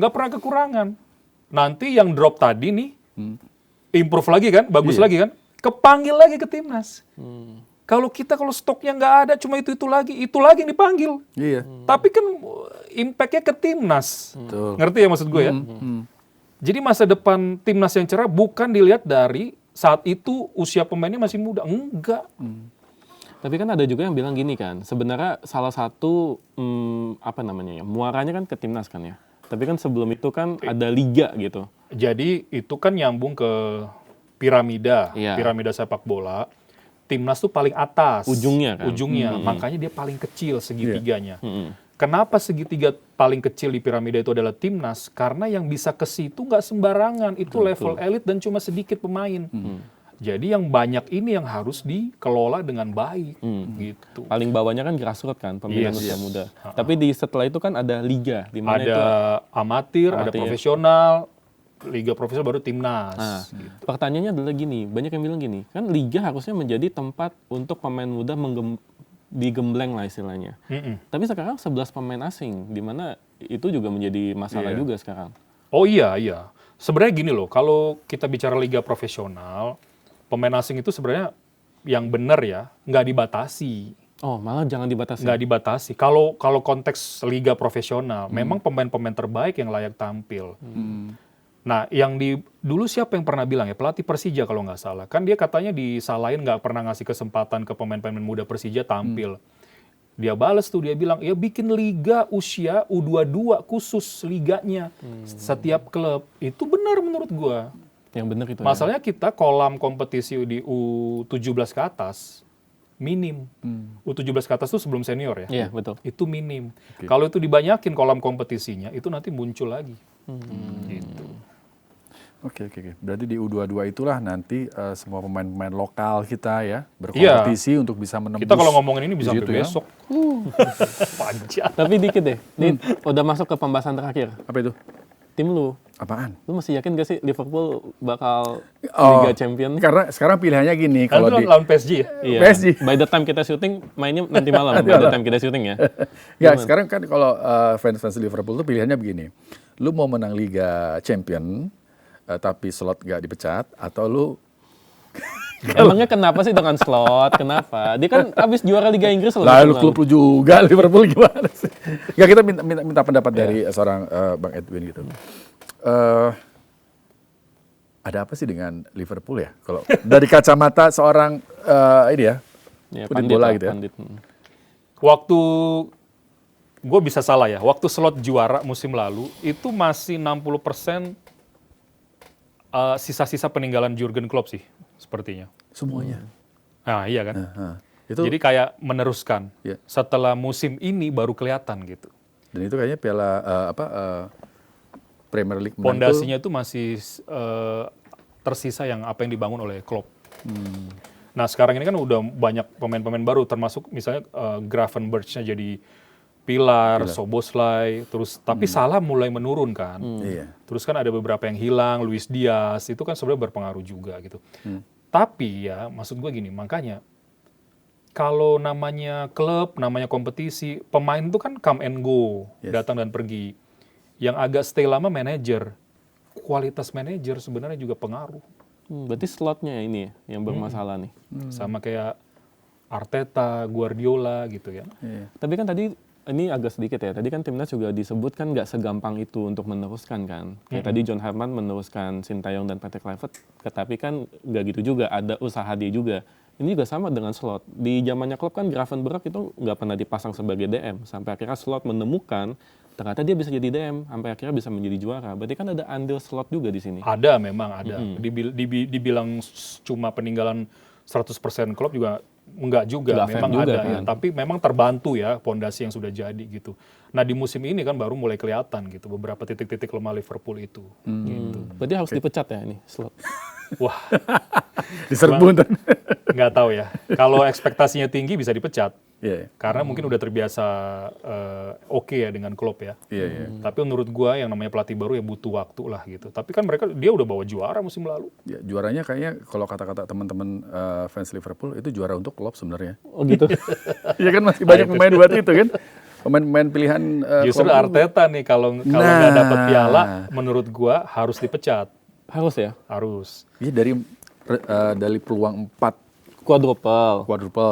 Nggak pernah kekurangan. Nanti yang drop tadi nih, improve lagi kan, bagus lagi kan, kepanggil lagi ke timnas. Kalau stoknya nggak ada, cuma itu lagi yang dipanggil. Iya. Tapi kan impact-nya ke timnas. Betul. Ngerti ya maksud gue ya? Jadi masa depan timnas yang cerah bukan dilihat dari saat itu usia pemainnya masih muda. Enggak. Tapi kan ada juga yang bilang gini kan, sebenarnya salah satu muaranya kan ke timnas kan ya. Tapi kan sebelum itu kan ada liga gitu. Jadi itu kan nyambung ke piramida sepak bola. Timnas tuh paling atas. Ujungnya kan. Makanya dia paling kecil segitiganya. Kenapa segitiga paling kecil di piramida itu adalah timnas? Karena yang bisa ke situ nggak sembarangan. Itu level elit dan cuma sedikit pemain. Jadi yang banyak ini yang harus dikelola dengan baik. Gitu. Paling bawahnya kan grassroots kan, pembinaan usia muda. Tapi setelah itu kan ada liga. Di mana Ada itu amatir, ada profesional, liga profesional baru timnas. Gitu. Pertanyaannya adalah gini, banyak yang bilang gini, kan liga harusnya menjadi tempat untuk pemain muda digembleng lah istilahnya. Tapi sekarang 11 pemain asing, di mana itu juga menjadi masalah juga sekarang. Oh iya. Sebenarnya gini loh, kalau kita bicara liga profesional, pemain asing itu sebenarnya yang benar ya, nggak dibatasi. Oh, malah jangan dibatasi. Nggak dibatasi. Kalau konteks liga profesional, memang pemain-pemain terbaik yang layak tampil. Nah, dulu siapa yang pernah bilang ya, pelatih Persija kalau nggak salah. Kan dia katanya disalahin nggak pernah ngasih kesempatan ke pemain-pemain muda Persija tampil. Dia balas tuh, dia bilang, ya bikin liga usia U22 khusus liganya. Setiap klub. Itu benar menurut gua. Yang benar itu. Masalahnya kita kolam kompetisi di U17 ke atas, minim. U17 ke atas itu sebelum senior ya? Iya, betul. Itu minim. Kalau itu dibanyakin kolam kompetisinya, itu nanti muncul lagi. Gitu. Oke. Berarti di U22 itulah nanti semua pemain-pemain lokal kita ya berkompetisi untuk bisa menembus. Kita kalau ngomongin ini bisa sampai ya. besok. Panjang. Tapi dikit deh, udah masuk ke pembahasan terakhir. Apa itu? Tim lu Apaan? Lu masih yakin gak sih Liverpool bakal Liga Champion? Karena sekarang pilihannya gini, Kalau kalau di lawan PSG ya? Iya. PSG. By the time kita syuting, mainnya nanti malam. By the time kita syuting ya. Ya, sekarang kan kalau fans Liverpool tuh pilihannya begini. Lu mau menang Liga Champion, tapi slot gak dipecat, atau lu... Emangnya kenapa sih dengan slot? Kenapa? Dia kan abis juara Liga Inggris loh. Lalu klub lu juga Liverpool gimana sih? Nggak, kita minta pendapat dari seorang Bang Edwin gitu. Ada apa sih dengan Liverpool ya? Kalau dari kacamata seorang ini ya, pandit bola gitu ya. Pandit. Waktu gue bisa salah ya, waktu slot juara musim lalu itu masih 60% sisa-sisa peninggalan Jurgen Klopp sih, sepertinya. Semuanya. Nah iya kan. Itu, jadi kayak meneruskan. Iya. Setelah musim ini baru kelihatan gitu. Dan itu kayaknya piala Premier League menang pondasinya itu masih tersisa yang apa yang dibangun oleh Klopp. Nah sekarang ini kan udah banyak pemain-pemain baru, termasuk misalnya Gravenberch-nya jadi pilar. Soboslai, terus tapi Salah mulai menurun kan. Iya. Terus kan ada beberapa yang hilang, Luis Diaz itu kan sebenarnya berpengaruh juga gitu. Tapi ya maksud gue gini, makanya kalau namanya klub, namanya kompetisi, pemain itu kan come and go, datang dan pergi. Yang agak stay lama manajer, kualitas manajer sebenarnya juga pengaruh. Berarti slotnya ini yang bermasalah nih. Sama kayak Arteta, Guardiola gitu ya. Tapi kan tadi ini agak sedikit ya. Tadi kan timnas juga disebutkan nggak segampang itu untuk meneruskan kan. Kayak tadi John Herman meneruskan Sintayong dan Patrick Kluivert, tetapi kan nggak gitu juga. Ada usaha dia juga. Ini juga sama dengan slot. Di zamannya Klopp kan Gravenberch itu nggak pernah dipasang sebagai DM. Sampai akhirnya slot menemukan ternyata dia bisa jadi DM. Sampai akhirnya bisa menjadi juara. Berarti kan ada andil slot juga di sini. Ada, memang ada. Dibilang cuma peninggalan 100% Klopp juga enggak juga, memang juga, ada kan? ya. Tapi memang terbantu ya pondasi yang sudah jadi gitu. Nah di musim ini kan baru mulai kelihatan gitu beberapa titik-titik lemah Liverpool itu. Gitu. Berarti harus dipecat ya ini slot. Wah, diserbu ntar. nggak tahu ya. Kalau ekspektasinya tinggi bisa dipecat. Iya. Karena mungkin udah terbiasa oke ya dengan Klopp ya. Iya. Tapi menurut gua yang namanya pelatih baru ya butuh waktu lah gitu. Tapi kan dia udah bawa juara musim lalu. Ya, juaranya kayaknya kalau kata-kata teman-teman fans Liverpool itu juara untuk Klopp sebenarnya. Oh gitu. Ya kan masih banyak pemain buat itu kan. Pemain-pemain pilihan Justru Klopp Arteta nih kalau nggak dapat piala menurut gua harus dipecat. Harus ya? Harus. Iya, dari peluang 4 quadruple.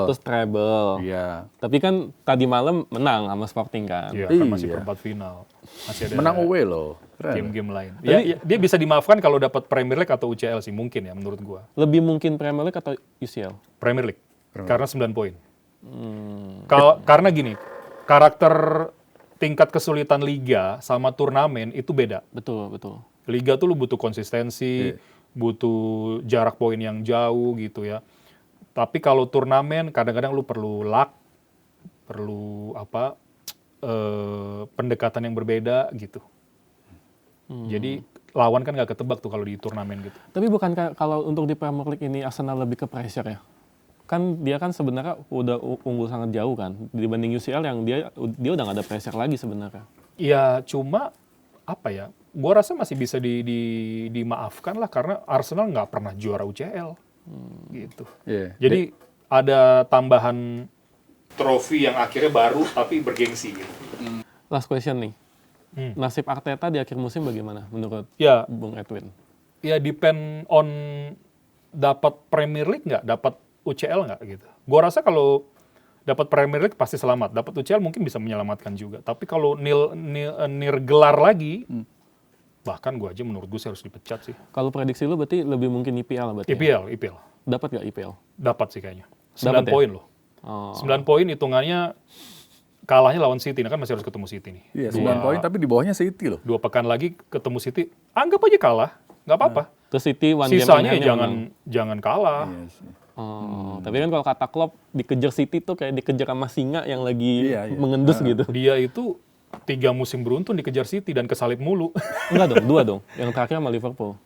terus treble. Iya. Tapi kan tadi malam menang sama Sporting kan. Iya, kan masih Iya. perempat final. Masih ada Menang away loh. Keren. game-game lain. Ya, dia bisa dimaafkan kalau dapat Premier League atau UCL sih mungkin ya menurut gua. Lebih mungkin Premier League atau UCL? Premier League. Karena 9 poin. Hmm. Karena gini, karakter tingkat kesulitan liga sama turnamen itu beda. Betul, betul. Liga tuh lu butuh konsistensi, butuh jarak poin yang jauh gitu ya. Tapi kalau turnamen kadang-kadang lu perlu luck, perlu pendekatan yang berbeda gitu. Jadi lawan kan nggak ketebak tuh kalau di turnamen gitu. Tapi bukankah kalau untuk di Premier League ini Arsenal lebih ke pressure ya? Kan dia kan sebenarnya udah unggul sangat jauh kan dibanding UCL yang dia udah nggak ada pressure lagi sebenarnya. Ya cuma apa ya? Gua rasa masih bisa dimaafkan lah karena Arsenal nggak pernah juara UCL gitu. Iya. Jadi ada tambahan trofi yang akhirnya baru tapi bergengsi gitu. Last question nih. Nasib Arteta di akhir musim bagaimana menurut Ya, Bung Edwin? ya depend on dapat Premier League nggak, dapat UCL nggak gitu. Gua rasa kalau dapat Premier League pasti selamat, dapat UCL mungkin bisa menyelamatkan juga. Tapi kalau nil gelar lagi, bahkan gua aja menurut gue sih harus dipecat sih. Kalau prediksi lu berarti lebih mungkin IPL berarti. IPL. Dapat nggak IPL? Dapat sih kayaknya. 9 Dapat ya? poin loh. Oh. 9 poin hitungannya kalahnya lawan City, nah kan masih harus ketemu City nih. Iya, 9 poin tapi di bawahnya City loh. 2 pekan lagi ketemu City, anggap aja kalah, nggak apa-apa. Terus City one game Sisanya in hand-nya menang. jangan kalah. Iya sih. Tapi kan kalau kata Klopp dikejar City tuh kayak dikejar sama singa yang lagi Iya. mengendus gitu. Dia itu 3 musim beruntun dikejar City dan kesalip mulu. Enggak dong, 2 dong. Yang terakhir sama Liverpool.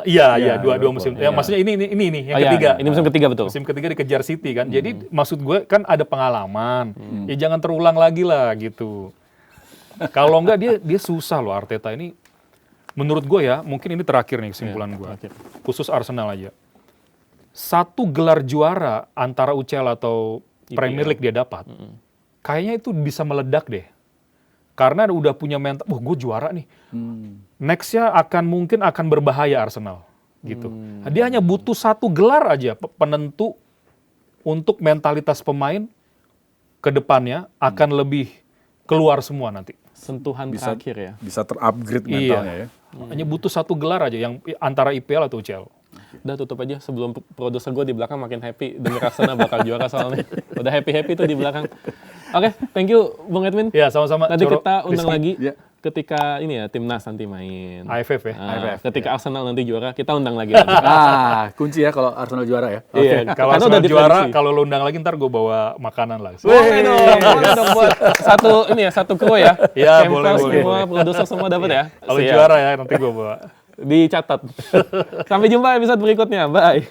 Iya, dua Liverpool. musim. Ya, maksudnya ini yang Oh, iya, ketiga. ini musim ketiga betul. Musim ketiga dikejar City kan. Jadi maksud gue kan ada pengalaman. Ya jangan terulang lagi lah gitu. Kalau enggak dia susah loh Arteta ini. Menurut gue ya, mungkin ini terakhir nih kesimpulan gue. terakhir. Khusus Arsenal aja. 1 gelar juara antara UCL atau Premier League dia dapat. Kayaknya itu bisa meledak deh. Karena udah punya mental, gue juara nih. Next-nya mungkin akan berbahaya Arsenal gitu. Dia hanya butuh 1 gelar aja penentu untuk mentalitas pemain ke depannya akan lebih keluar semua nanti. Sentuhan terakhir ya. Bisa terupgrade mentalnya ya. Hanya butuh 1 gelar aja yang antara IPL atau UCL. Udah tutup aja sebelum produser gue di belakang makin happy denger Arsenal bakal juara soalnya. Udah happy tuh di belakang. Oke, thank you Bung Edwin. Ya, sama-sama. Nanti Coro, kita undang Rizky. lagi Ya. ketika ini ya timnas nanti main. AFF ya. Ketika Arsenal nanti juara, kita undang lagi. Kunci ya kalau Arsenal juara ya. Iya, kalau Karena Arsenal udah juara, diprediksi. kalau lo undang lagi ntar gue bawa makanan lah. Boleh dong buat satu kru ya. Iya, Campers boleh, semua, produser semua dapat ya. Kalau Siap. juara ya nanti gue bawa. Dicatat. Sampai jumpa episode berikutnya. Bye.